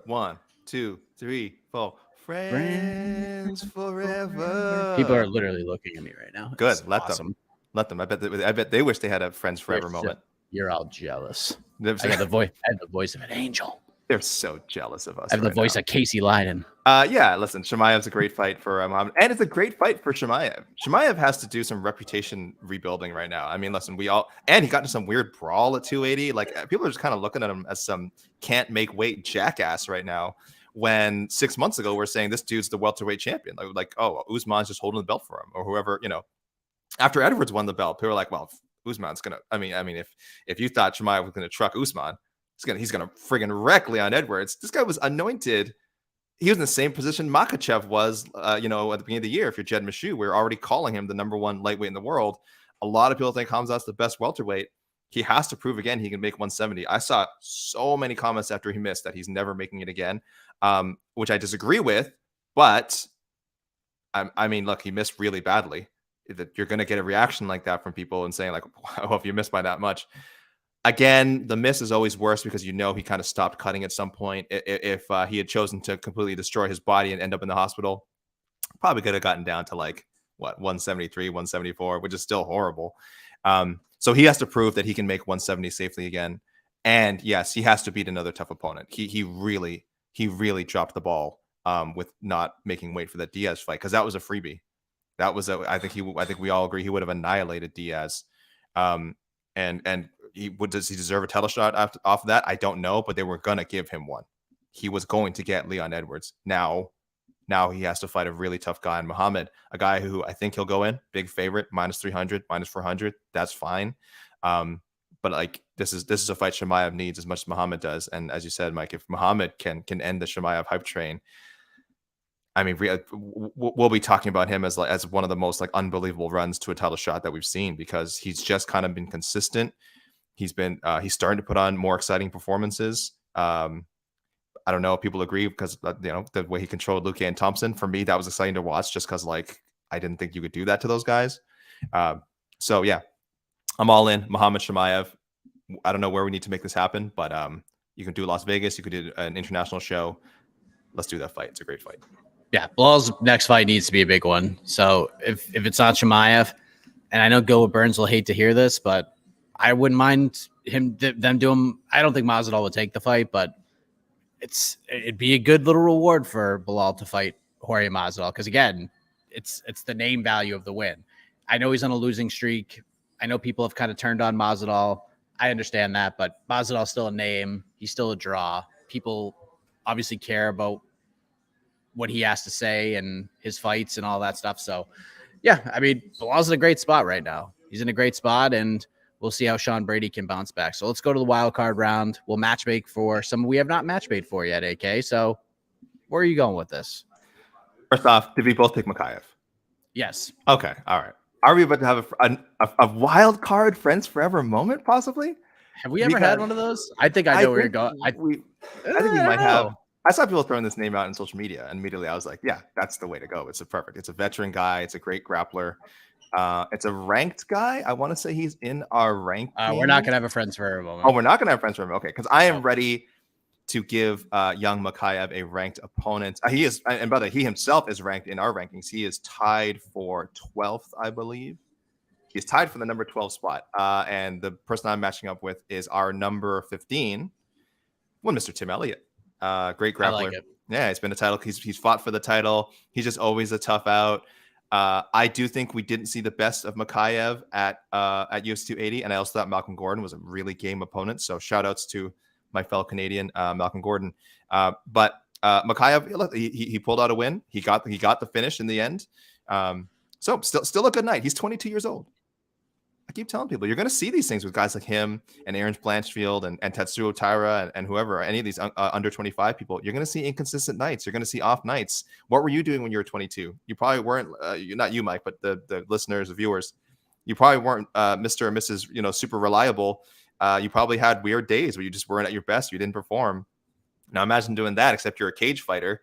S2: 1, 2, 3, 4. Friends forever.
S1: People are literally looking at me right now.
S2: Good.
S1: It's
S2: Let
S1: awesome.
S2: them. Let them. I bet they wish they had a friends forever moment.
S1: You're all jealous. I got the voice. I have the voice of an angel.
S2: They're so jealous of us.
S1: I have the voice of Casey Leiden.
S2: Yeah, listen, Chimaev's a great fight for Muhammad, and it's a great fight for Chimaev. Chimaev has to do some reputation rebuilding right now. I mean, listen, he got into some weird brawl at 280. Like, people are just kind of looking at him as some can't make weight jackass right now. When 6 months ago we're saying this dude's the welterweight champion, like oh, Usman's just holding the belt for him, or whoever, After Edwards won the belt, people were like, well, Usman's gonna. I mean, if you thought Chimaev was gonna truck Usman, he's gonna friggin' wreck Leon Edwards. This guy was anointed. He was in the same position Makhachev was, at the beginning of the year. If you're Jed Meshew, we're already calling him the #1 lightweight in the world. A lot of people think Khamzat's the best welterweight. He has to prove again he can make 170. I saw so many comments after he missed that he's never making it again, which I disagree with. But I mean, look, he missed really badly. You're going to get a reaction like that from people and saying like, "Wow, if you missed by that much." Again, the miss is always worse because he kind of stopped cutting at some point. If he had chosen to completely destroy his body and end up in the hospital, probably could have gotten down to like 173, 174, which is still horrible. So he has to prove that he can make 170 safely again. And yes, he has to beat another tough opponent. He really dropped the ball with not making weight for that Diaz fight, because that was a freebie. That was I think we all agree he would have annihilated Diaz. And does he deserve a title shot off of that? I don't know, but they were gonna give him one. He was going to get Leon Edwards. Now he has to fight a really tough guy in Muhammad, a guy who I think he'll go in big favorite, -300, -400. That's fine. But like this is a fight Chimaev needs as much as Muhammad does. And as you said, Mike, if Muhammad can end the Chimaev hype train, I mean, we'll be talking about him as one of the most like unbelievable runs to a title shot that we've seen, because he's just kind of been consistent. He's starting to put on more exciting performances. I don't know if people agree, because the way he controlled Luque and Thompson, for me, that was exciting to watch, just because like I didn't think you could do that to those guys. So yeah, I'm all in Muhammad Chimaev. I don't know where we need to make this happen, but you can do Las Vegas, you could do an international show. Let's do that fight. It's a great fight.
S1: Yeah, Belal's next fight needs to be a big one. So if it's not Chimaev, and I know Gilbert Burns will hate to hear this, but I wouldn't mind them doing. I don't think Masvidal would take the fight, but it'd be a good little reward for Belal to fight Jorge Masvidal because again, it's the name value of the win. I know he's on a losing streak. I know people have kind of turned on Masvidal. I understand that, but Masvidal's still a name. He's still a draw. People obviously care about what he has to say and his fights and all that stuff. So, yeah, I mean, Belal's in a great spot right now. He's in a great spot, and we'll see how Sean Brady can bounce back. So let's go to the wild card round. We'll matchmake for some we have not matchmade for yet, AK. So where are you going with this?
S2: First off, did we both pick Makhachev?
S1: Yes.
S2: Okay. All right. Are we about to have a wild card friends forever moment, possibly?
S1: Have we ever had one of those? I think I know where you're going. I think we
S2: might have. I saw people throwing this name out in social media, and immediately I was like, yeah, that's the way to go. It's a veteran guy. It's a great grappler. It's a ranked guy. I want to say he's in our rank.
S1: We're not going to have a friends forever moment.
S2: Oh, we're not going to have friends forever. Okay, because I am ready to give young Makhachev a ranked opponent. He is, and by the way, he himself is ranked in our rankings. He is tied for 12th, I believe. He's tied for the number 12 spot. And the person I'm matching up with is our number 15, Mr. Tim Elliott. Great grappler.
S1: I like it.
S2: Yeah, he's been a title. He's fought for the title. He's just always a tough out. I do think we didn't see the best of Makhachev at UFC 280, and I also thought Malcolm Gordon was a really game opponent. So shout outs to my fellow Canadian, Malcolm Gordon. But Makhachev, look, he pulled out a win. He got the finish in the end. So still a good night. He's 22 years old. I keep telling people you're going to see these things with guys like him and Aaron Blanchfield and Tetsuo Taira and whoever, any of these under 25 people. You're going to see inconsistent nights. You're going to see off nights. What were you doing when you were 22? You probably weren't. Not you, Mike, but the listeners, the viewers. You probably weren't Mr. or Mrs. Super reliable. You probably had weird days where you just weren't at your best. You didn't perform. Now imagine doing that, except you're a cage fighter,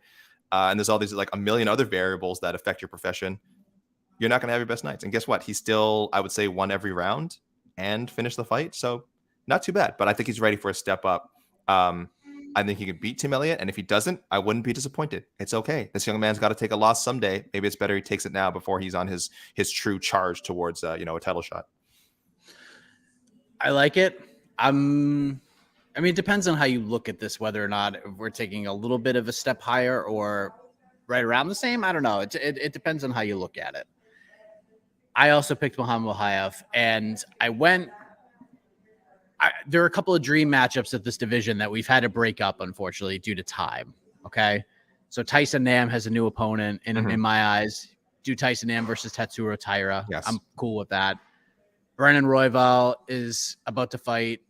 S2: and there's all these like a million other variables that affect your profession. You're not going to have your best nights. And guess what? He still, I would say, won every round and finished the fight. So not too bad. But I think he's ready for a step up. I think he could beat Tim Elliott. And if he doesn't, I wouldn't be disappointed. It's okay. This young man's got to take a loss someday. Maybe it's better he takes it now before he's on his true charge towards a title shot.
S1: I like it. I mean, it depends on how you look at this, whether or not we're taking a little bit of a step higher or right around the same. I don't know. It depends on how you look at it. I also picked Muhammad Makhachev, and there are a couple of dream matchups at this division that we've had to break up, unfortunately, due to time. Okay. So Tyson Nam has a new opponent in my eyes. Do Tyson Nam versus Tetsuo Taira.
S2: Yes.
S1: I'm cool with that. Brennan Royval is about to fight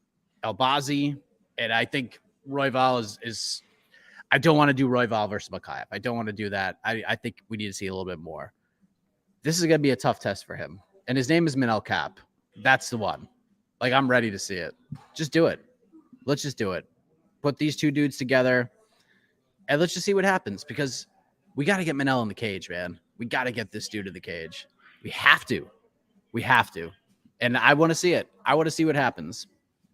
S1: Albazi, and I think Royval is I don't want to do Royval versus Makhachev. I don't want to do that. I think we need to see a little bit more. This is going to be a tough test for him. And his name is Manel Cap. That's the one. Like, I'm ready to see it. Just do it. Let's just do it. Put these two dudes together, and let's just see what happens, because we got to get Manel in the cage, man. We got to get this dude in the cage. We have to. We have to. And I want to see it. I want to see what happens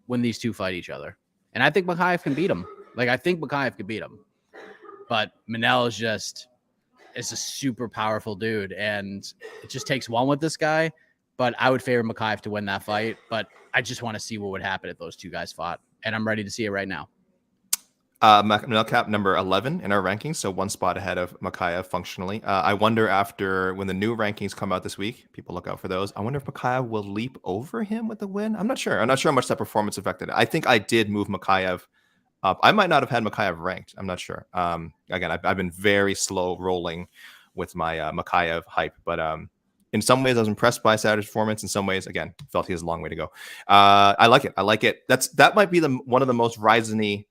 S1: when these two fight each other. And I think Makhachev can beat him. Like, I think Makhachev can beat him. But Manel is a super powerful dude, and it just takes one with this guy. But I would favor Makhachev to win that fight. But I just want to see what would happen if those two guys fought, and I'm ready to see it right now.
S2: Manel Cap number 11 in our rankings, so one spot ahead of Makhachev functionally. I wonder after when the new rankings come out this week, people look out for those. I wonder if Makhachev will leap over him with the win. I'm not sure. I'm not sure how much that performance affected it. I think I did move Makhachev up. I might not have had Makhachev ranked. I'm not sure. Again, I've been very slow rolling with my Makhachev hype, but in some ways I was impressed by Saturday's performance. In some ways, again, felt he has a long way to go. I like it. I like it. That might be one of the most Ryzen-y,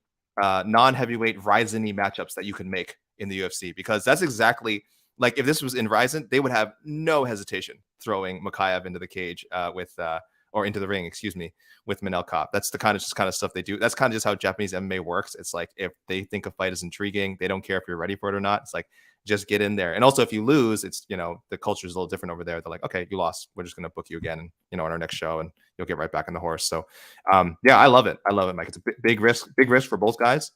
S2: non-heavyweight Ryzen-y matchups that you can make in the UFC, because that's exactly like if this was in Ryzen, they would have no hesitation throwing Makhachev into the cage or into the ring, excuse me, with Manel Cap. That's the kind of stuff they do. That's kind of just how Japanese MMA works. It's like if they think a fight is intriguing, they don't care if you're ready for it or not. It's like, just get in there. And also if you lose, it's, the culture is a little different over there. They're like, okay, you lost. We're just going to book you again, on our next show, and you'll get right back on the horse. So yeah, I love it. I love it, Mike. It's a big risk for both guys.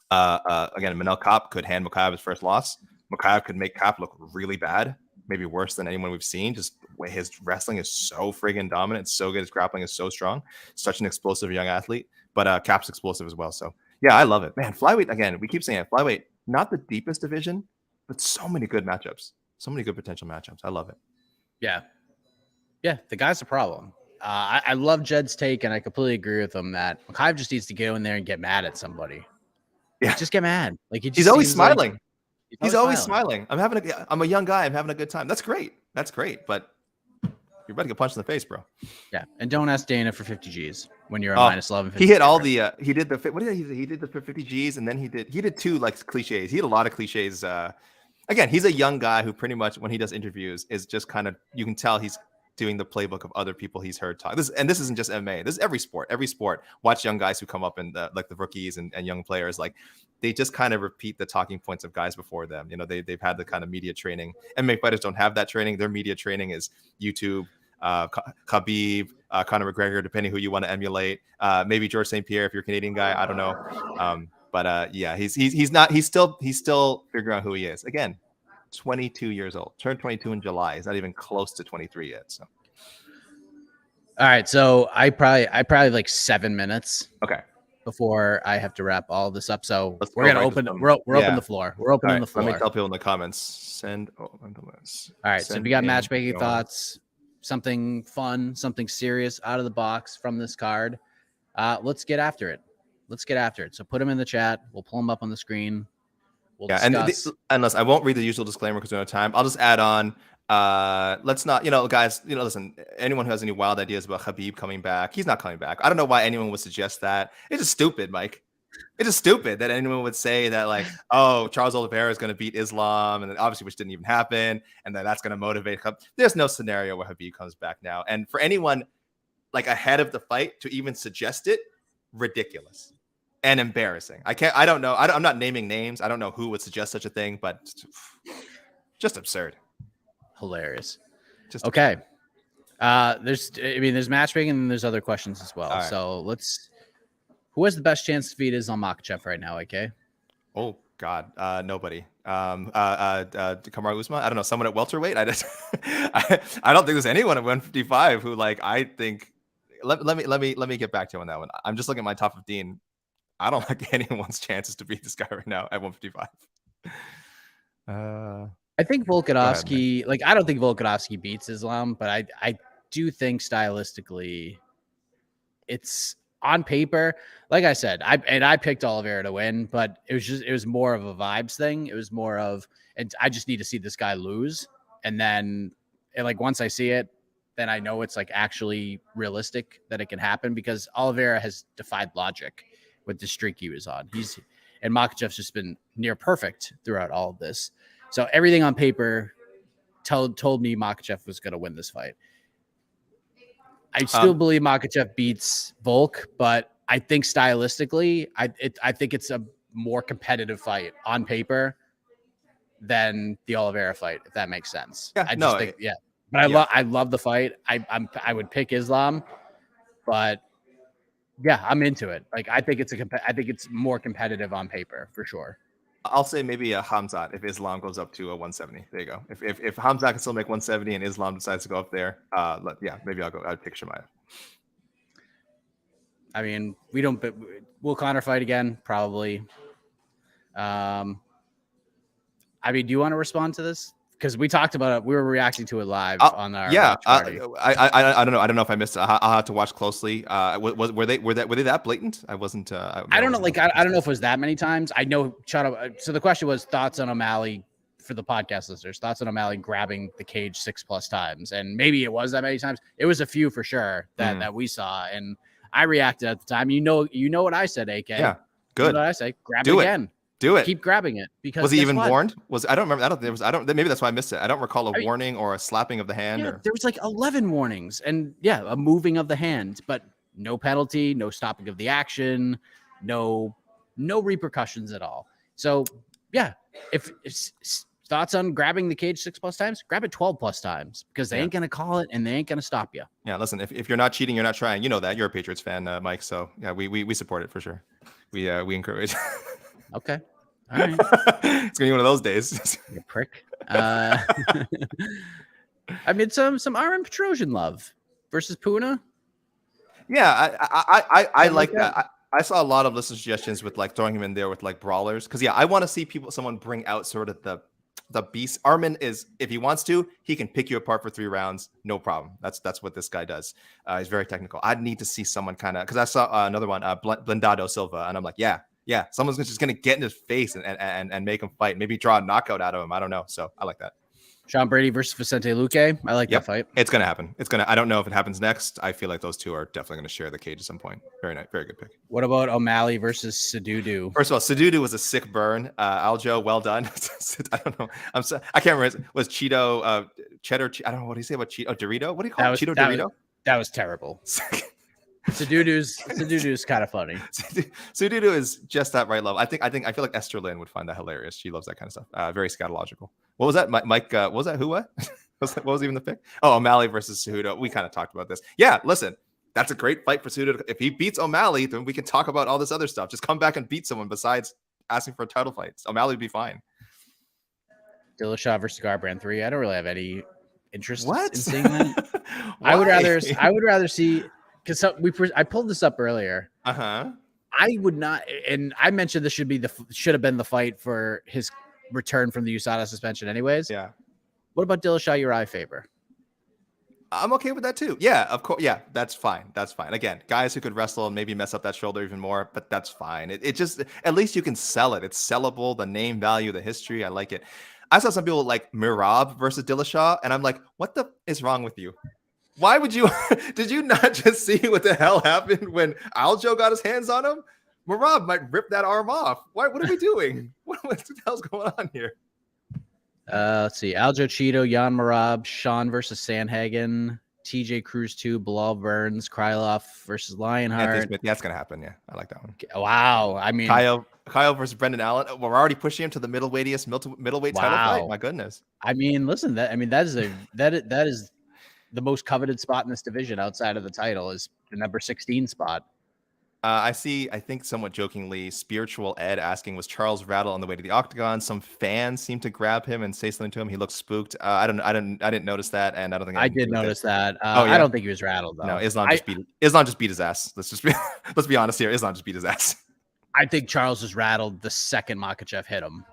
S2: Again, Manel Cap could hand Makhachev his first loss. Makhachev could make Cap look really bad, maybe worse than anyone we've seen, just his wrestling is so friggin' dominant, so good. His grappling is so strong. Such an explosive young athlete, but Cap's explosive as well. So yeah, I love it, man. Flyweight again. We keep saying it. Flyweight, not the deepest division, but so many good matchups, so many good potential matchups. I love it.
S1: Yeah, the guy's a problem. I love Jed's take, and I completely agree with him that Makhachev just needs to go in there and get mad at somebody.
S2: Yeah,
S1: just get mad. Like
S2: he's always smiling.
S1: Like,
S2: he's always smiling. I'm a young guy. I'm having a good time. That's great. But you're about to get punched in the face, bro.
S1: Yeah, and don't ask Dana for 50 Gs when you're a minus 11.
S2: He hit all the. He did the. What did he did the 50 Gs, and then he did two like cliches. He had a lot of cliches. Again, he's a young guy who pretty much when he does interviews is just kind of, you can tell he's doing the playbook of other people he's heard talk. This isn't just MMA. This is every sport. Every sport. Watch young guys who come up and like the rookies and young players, like they just kind of repeat the talking points of guys before them. You know, they've had the kind of media training. MMA fighters don't have that training. Their media training is YouTube, Khabib, Conor McGregor, depending who you want to emulate. Maybe George St. Pierre if you're a Canadian guy. I don't know. Yeah, he's still figuring out who he is. Again, 22 years old. Turned 22 in July. He's not even close to 23 yet. So,
S1: all right. So I probably like 7 minutes.
S2: Okay.
S1: Before I have to wrap all this up. So we're gonna open. We're open the floor. We're opening the floor.
S2: Let me tell people in the comments. Send. All
S1: right. So we got matchmaking thoughts. Something fun. Something serious out of the box from this card. Let's get after it. So put them in the chat. We'll pull them up on the screen. We'll discuss.
S2: Unless I won't read the usual disclaimer because we don't have time. I'll just add on. Let's not, guys, listen, anyone who has any wild ideas about Khabib coming back, he's not coming back. I don't know why anyone would suggest that. It's just stupid, Mike. It's just stupid that anyone would say that, like, oh, Charles Oliveira is going to beat Islam, and then obviously, which didn't even happen, and then that's going to motivate Khabib. There's no scenario where Khabib comes back now. And for anyone like ahead of the fight to even suggest it, ridiculous and embarrassing. I don't know. I'm not naming names. I don't know who would suggest such a thing, but just absurd.
S1: Hilarious. Just okay. There's matchmaking and there's other questions as well. Right. So who has the best chance to beat Islam Makhachev right now, AK?
S2: Oh God, nobody. Kamaru Usman. I don't know. Someone at welterweight. I don't think there's anyone at 155 who I think. Let me get back to you on that one. I'm just looking at my top 15. I don't like anyone's chances to beat this guy right now at 155.
S1: I think Volkanovski, I don't think Volkanovski beats Islam, but I do think stylistically it's on paper. Like I said, I picked Oliveira to win, but it was more of a vibes thing. It was more of, and I just need to see this guy lose. And then once I see it, then I know it's actually realistic that it can happen because Oliveira has defied logic with the streak he was on. And Makhachev's just been near perfect throughout all of this. So everything on paper told me Makhachev was going to win this fight. I still believe Makhachev beats Volk, but I think stylistically, I think it's a more competitive fight on paper than the Oliveira fight, if that makes sense. Yeah, But I love the fight. I would pick Islam, but yeah, I'm into it. I think it's more competitive on paper for sure.
S2: I'll say maybe a Hamzat if Islam goes up to a 170. There you go. If Hamzat can still make 170 and Islam decides to go up there, maybe I'd pick Shemaev.
S1: I mean, will Conor fight again? Probably. I mean, do you want to respond to this? Because we talked about it. We were reacting to it live on our
S2: I don't know. I don't know if I missed it. I'll have to watch closely. Were they that blatant? I wasn't.
S1: I don't know. I don't know if it was that many times. I know. So the question was thoughts on O'Malley for the podcast listeners. Thoughts on O'Malley grabbing the cage 6+ times, and maybe it was that many times. It was a few for sure that we saw, and I reacted at the time. You know what I said, AK.
S2: Yeah, good.
S1: You know what I say? Grab it again.
S2: Do it.
S1: Keep grabbing it. Because
S2: was he even warned? I don't remember. Maybe that's why I missed it. I don't recall a warning or a slapping of the hand.
S1: Yeah, there was 11 warnings and a moving of the hand, but no penalty, no stopping of the action, no repercussions at all. So yeah, if thoughts on grabbing the cage 6+ times, grab it 12+ times because they ain't gonna call it and they ain't gonna stop you.
S2: Yeah, listen, if you're not cheating, you're not trying. You know that. You're a Patriots fan, Mike. So yeah, we support it for sure. We encourage.
S1: Okay. All right.
S2: It's gonna be one of those days.
S1: You prick. I mean, some Armin Petrosian love versus Puna.
S2: Yeah, I
S1: Something
S2: like
S1: that.
S2: that. I saw a lot of listener suggestions with like throwing him in there with like brawlers because I want to see someone bring out sort of the beast. Armin is, if he wants to, he can pick you apart for 3 rounds, no problem. That's what this guy does. He's very technical. I'd need to see someone kind of, because I saw another one, Blindado Silva, and I'm like, yeah, someone's just gonna get in his face and make him fight, maybe draw a knockout out of him. I don't know, so I like that.
S1: Sean Brady versus Vicente Luque. I like that fight.
S2: It's gonna happen. I don't know if it happens next. I feel like those two are definitely gonna share the cage at some point. Very nice, very good pick.
S1: What about O'Malley versus Cejudo?
S2: First of all, Cejudo was a sick burn. Aljo, well done. I don't know. I can't remember. Was Cheeto cheddar? I don't know what do you say about Cheeto Dorito. What do you call it? Cheeto Dorito.
S1: That was terrible. Cejudo's kind of funny.
S2: Cejudo is just that right level. I feel like Esther Lynn would find that hilarious. She loves that kind of stuff. Very scatological. What was that, Mike? What was that? Who? What? What was even the pick? Oh, O'Malley versus Cejudo. We kind of talked about this. Yeah, listen, that's a great fight for Cejudo. If he beats O'Malley, then we can talk about all this other stuff. Just come back and beat someone besides asking for a title fight. O'Malley would be fine.
S1: Dillashaw versus Garbrandt 3. I don't really have any interest in seeing that.
S2: I
S1: would rather see, because I pulled this up earlier. I would not, and I mentioned this should have been the fight for his return from the USADA suspension anyways.
S2: Yeah.
S1: What about Dillashaw Uriah Faber?
S2: I'm okay with that too. Yeah, of course. Yeah, that's fine. Again, guys who could wrestle and maybe mess up that shoulder even more, but that's fine. It just, at least you can sell it. It's sellable, the name value, the history. I like it. I saw some people like Merab versus Dillashaw, and I'm like, what the is wrong with you? Why would you, did you not just see what the hell happened when Aljo got his hands on him? Merab might rip that arm off. What are we doing? What the hell's going on here?
S1: Let's see. Aljo Cheeto, Jan Merab, Sean versus Sandhagen, TJ Cruz 2, Bilal Burns, Krylov versus Lionheart.
S2: That's going to happen. Yeah, I like that one.
S1: Wow. I mean,
S2: Kyle versus Brendan Allen. We're already pushing him to the middleweight title fight. My goodness.
S1: I mean, listen, that is the most coveted spot in this division outside of the title is the number 16 spot.
S2: I think somewhat jokingly, Spiritual Ed asking, was Charles Rattle on the way to the octagon? Some fans seem to grab him and say something to him. He looks spooked. I didn't notice that, and I don't think
S1: I did notice that.
S2: Yeah?
S1: I don't think he was rattled though.
S2: No, Islam just beat his ass. Let's be honest here. Islam just beat his ass.
S1: I think Charles was rattled the second Makhachev hit him.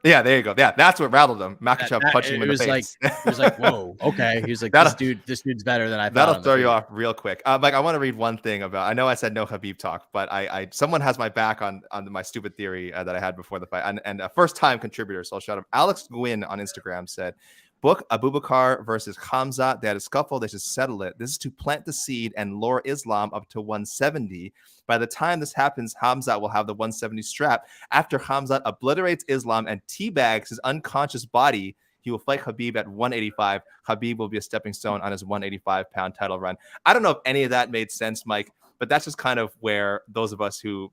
S2: Yeah, there you go. Yeah, that's what rattled him. Makhachev punching him in the face.
S1: He was like, whoa, okay. He was like, this dude's better than I thought.
S2: That'll throw you off real quick. Mike, I want to read one thing about, I know I said no Khabib talk, but someone has my back on my stupid theory that I had before the fight. And a first-time contributor, so I'll shout him. Alex Gwynn on Instagram said, book Abubakar versus Khamzat. They had a scuffle. They should settle it. This is to plant the seed and lure Islam up to 170. By the time this happens, Khamzat will have the 170 strap. After Khamzat obliterates Islam and teabags his unconscious body, he will fight Khabib at 185. Khabib will be a stepping stone on his 185-pound title run. I don't know if any of that made sense, Mike, but that's just kind of where those of us who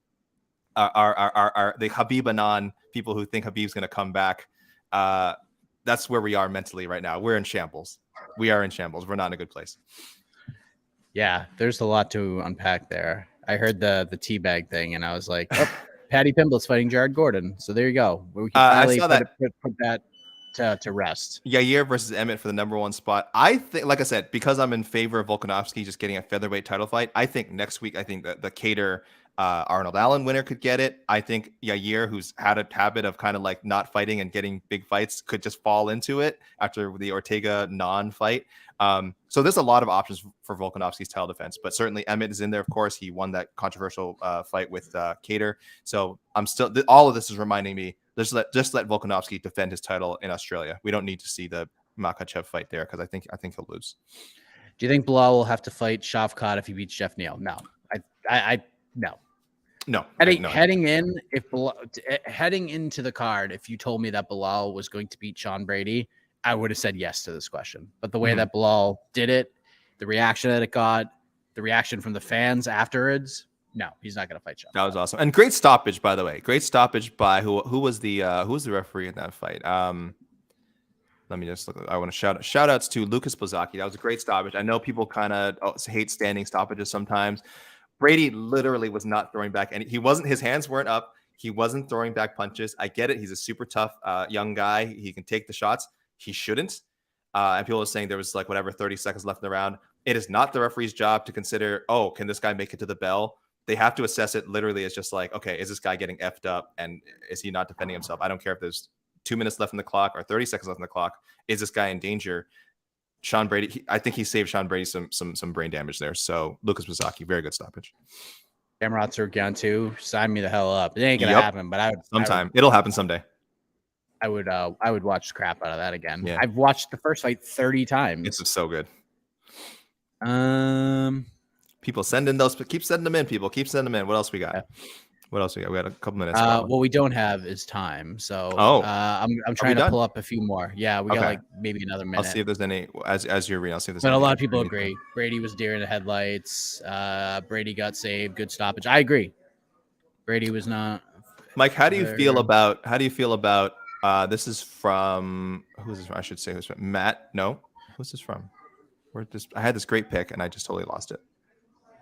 S2: are the Khabib Anon people who think Khabib's going to come back, that's where we are mentally right now. We're in shambles. We are in shambles. We're not in a good place.
S1: Yeah, there's a lot to unpack there. I heard the teabag thing, and I was like, oh, Paddy Pimblett's fighting Jared Gordon. So there you go. We can finally put that to rest.
S2: Yair versus Emmett for the number 1 spot. I think, like I said, because I'm in favor of Volkanovski just getting a featherweight title fight, I think next week, that the Cater Arnold Allen winner could get it. I think Yair, who's had a habit of kind of like not fighting and getting big fights, could just fall into it after the Ortega non-fight. So there's a lot of options for Volkanovski's title defense, but certainly Emmett is in there. Of course, he won that controversial fight with Cater. So I'm still, all of this is reminding me, just let Volkanovski defend his title in Australia. We don't need to see the Makhachev fight there because I think he'll lose.
S1: Do you think Belal will have to fight Shavkat if he beats Jeff Neal? No, no. Heading into the card, if you told me that Belal was going to beat Sean Brady, I would have said yes to this question. But the way that Belal did it, the reaction that it got, the reaction from the fans afterwards, no, he's not going to fight Sean.
S2: That was awesome, and great stoppage, by the way. Great stoppage by who was the referee in that fight? Let me just look. I want to shout outs to Lucas Bozaki. That was a great stoppage. I know people kind of hate standing stoppages sometimes. Brady literally was not throwing back, and his hands weren't up. He wasn't throwing back punches. I get it. He's a super tough young guy. He can take the shots. He shouldn't. and people are saying there was like whatever 30 seconds left in the round. It is not the referee's job to consider, oh, can this guy make it to the bell? They have to assess it literally as just like, okay, is this guy getting effed up and is he not defending himself? I don't care if there's 2 minutes left in the clock or 30 seconds left in the clock. Is this guy in danger? Sean Brady, I think he saved Sean Brady some brain damage there. So Lucas Masaki, very good stoppage.
S1: Gamrot Surgan too. Sign me the hell up. It ain't gonna happen, but
S2: it'll happen someday.
S1: I would watch the crap out of that again.
S2: Yeah.
S1: I've watched the first fight 30 times.
S2: It's so good.
S1: People
S2: send in those. Keep sending them in. People keep sending them in. What else we got?
S1: Yeah.
S2: What else we got? We got a couple minutes.
S1: What we don't have is time. So I'm trying to pull up a few more. Yeah, we got like maybe another minute.
S2: I'll see if there's any as you're reading. I'll see if there's.
S1: But a lot of people agree. Brady was deer in the headlights. Brady got saved. Good stoppage. I agree. Brady was not.
S2: Mike, how do you feel about? This is from who's this? I should say who's from Matt. No, who's this from? I had this great pick and I just totally lost it.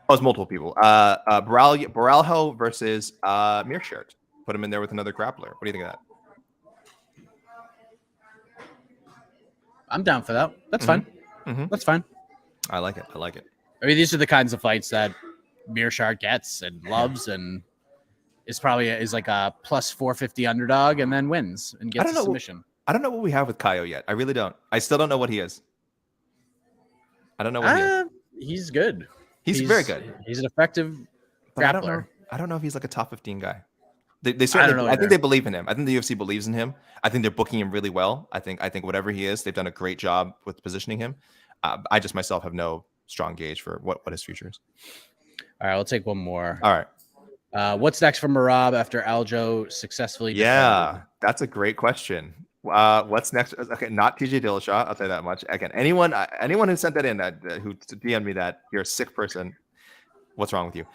S2: Oh, it's multiple people. Baralho versus Meerschaert. Put him in there with another grappler. What do you think of that?
S1: I'm down for that. That's fine. That's fine.
S2: I like it.
S1: I mean, these are the kinds of fights that Meerschaert gets and loves, and is like a plus 450 underdog, and then wins and gets a submission.
S2: I don't know what we have with Kaio yet. I really don't. I still don't know what he is. I don't know what he is.
S1: He's good.
S2: He's very good.
S1: He's an effective grappler.
S2: I don't know if he's like a top 15 guy. They certainly. I think they believe in him. I think the UFC believes in him. I think they're booking him really well. I think whatever he is, they've done a great job with positioning him. I just myself have no strong gauge for what his future is.
S1: All right, we'll take one more.
S2: All right.
S1: What's next for Merab after Aljo successfully defended?
S2: Yeah, that's a great question. What's next? Okay, not TJ Dillashaw. I'll say that much. Again, anyone who sent that in, who DM'd me that you're a sick person. What's wrong with you?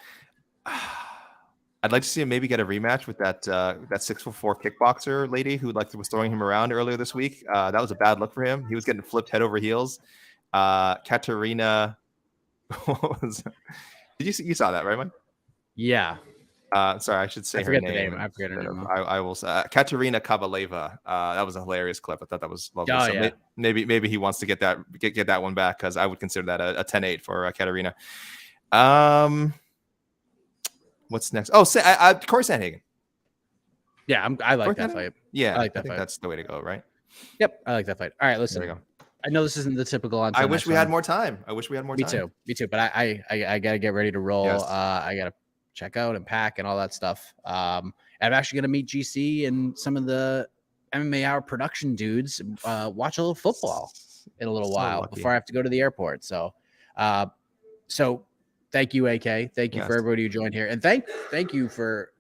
S2: I'd like to see him maybe get a rematch with that 6'4" kickboxer lady who was throwing him around earlier this week. That was a bad look for him. He was getting flipped head over heels. Katerina, you saw that, right, Mike?
S1: Yeah.
S2: Sorry, I should say
S1: I forget her name. I forget her name.
S2: I will say Katerina Kavaleva. That was a hilarious clip. I thought that was lovely.
S1: Oh,
S2: so
S1: yeah.
S2: maybe he wants to get that one back, because I would consider that a 10-8 for Katerina. What's next? Oh, Corey Sandhagen.
S1: Yeah, I like that fight.
S2: Yeah,
S1: I like that
S2: think
S1: fight.
S2: that's the way to go, right?
S1: Yep, I like that fight. All right, listen.
S2: There we go.
S1: I know this isn't the typical on.
S2: I wish we had more time. Me
S1: too. But I gotta get ready to roll.
S2: Yes.
S1: I gotta check out and pack and all that stuff. I'm actually gonna meet GC and some of the MMA Hour production dudes. Watch a little football in a little while before I have to go to the airport. So thank you, AK. Thank you for everybody who joined here, and thank you for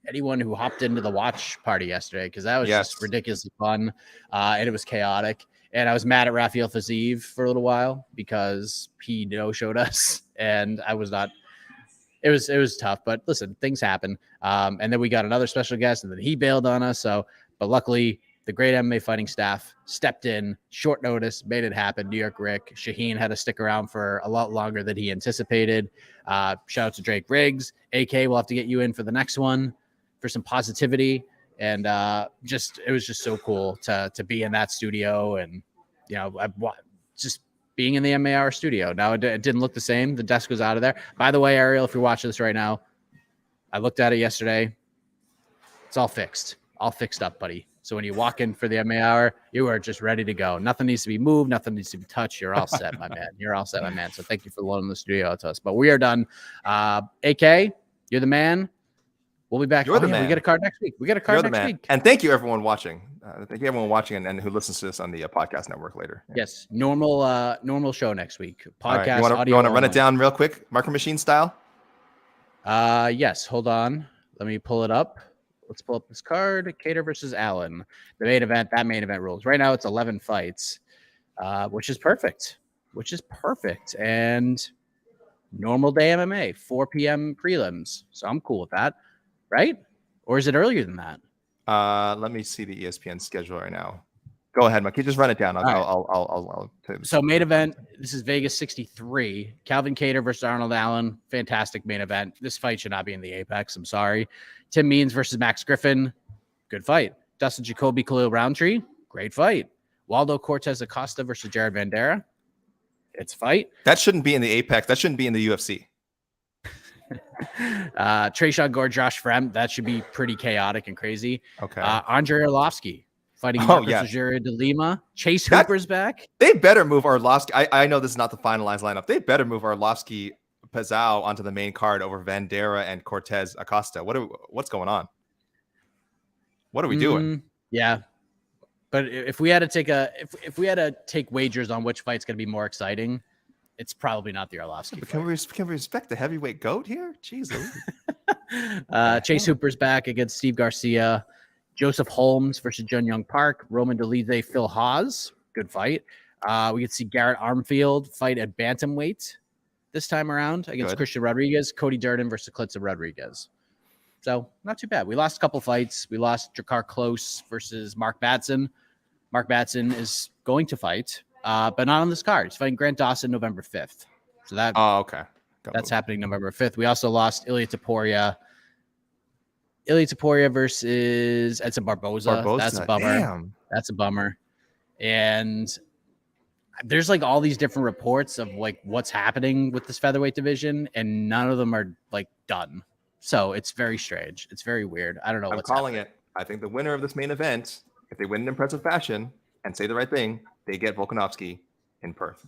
S1: anyone who hopped into the watch party yesterday, because that was just ridiculously fun, and it was chaotic. And I was mad at Rafael Fiziev for a little while because he no-showed us, and I was not. It was tough, but listen, things happen. And then we got another special guest, and then he bailed on us. But luckily, the great MMA fighting staff stepped in, short notice, made it happen. New York Rick Shaheen had to stick around for a lot longer than he anticipated. Shout out to Drake Riggs. AK, we'll have to get you in for the next one for some positivity. And it was just so cool to be in that studio, and just being in the MMA Hour studio. Now it didn't look the same. The desk was out of there. By the way, Ariel, if you're watching this right now, I looked at it yesterday. It's all fixed up, buddy. So when you walk in for the MMA Hour, you are just ready to go. Nothing needs to be moved. Nothing needs to be touched. You're all set, my man. You're all set, my man. So thank you for loaning the studio out to us. But we are done. AK, you're the man. We'll be back.
S2: You're the man.
S1: We get a card next week. Week.
S2: And thank you, everyone watching. Thank you, everyone watching and who listens to this on the podcast network later. Yeah.
S1: Yes, normal show next week. Podcast.
S2: Right. You want to run it down real quick, Marker Machine style?
S1: Yes. Hold on. Let me pull it up. Let's pull up this card. Cater versus Allen. The main event. That main event rules. Right now, it's 11 fights, which is perfect. And normal day MMA, 4 p.m. prelims. So I'm cool with that. Right? Or is it earlier than that?
S2: Let me see the ESPN schedule right now. Go ahead, Mike. You just run it down. I'll
S1: So main event. This is Vegas 63. Calvin Kattar versus Arnold Allen. Fantastic main event. This fight should not be in the Apex. I'm sorry. Tim Means versus Max Griffin. Good fight. Dustin Jacoby, Khalil Roundtree. Great fight. Waldo Cortez Acosta versus Jared Vanderaa. It's a fight.
S2: That shouldn't be in the Apex. That shouldn't be in the UFC.
S1: Trayshawn Gore, Josh Fremd. That should be pretty chaotic and crazy.
S2: Okay.
S1: Andrei Arlovsky fighting Marcos Rogerio de Lima. Chase Hooper's back.
S2: They better move Arlovsky. I know this is not the finalized lineup. They better move Arlovsky Pazao onto the main card over Vanderaa and Cortez Acosta. What's going on? What are we doing?
S1: Yeah. But if we had to take if we had to take wagers on which fight's going to be more exciting, it's probably not the Arlovsky fight.
S2: Can we respect the heavyweight GOAT here? Jesus.
S1: Chase Hooper's back against Steve Garcia. Joseph Holmes versus Jun Young Park. Roman Dolidze, Phil Hawes. Good fight. We could see Garrett Armfield fight at bantamweight this time around against Christian Rodriguez. Cody Durden versus Klitsa Rodriguez. So not too bad. We lost a couple fights. We lost Drakkar Klose versus Mark Batson. Mark Batson is going to fight, but not on this card. He's fighting Grant Dawson November 5th. So that that's happening November 5th. We also lost Ilia Topuria. Ilia Topuria versus Edson Barboza. That's a bummer.
S2: Damn.
S1: That's a bummer. And there's like all these different reports of like what's happening with this featherweight division, and none of them are like done. So it's very strange. It's very weird. I don't know.
S2: I'm calling it. I think the winner of this main event, if they win in impressive fashion and say the right thing, they get Volkanovski in Perth.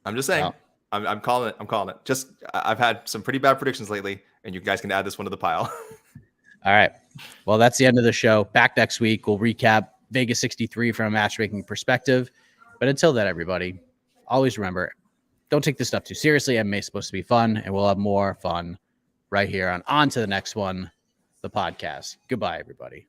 S2: I'm just saying. Oh. I'm calling it. I'm calling it. Just I've had some pretty bad predictions lately, and you guys can add this one to the pile.
S1: All right. Well, that's the end of the show. Back next week. We'll recap Vegas 63 from a matchmaking perspective. But until then, everybody, always remember, don't take this stuff too seriously. MMA is supposed to be fun, and we'll have more fun right here on to the next one, the podcast. Goodbye, everybody.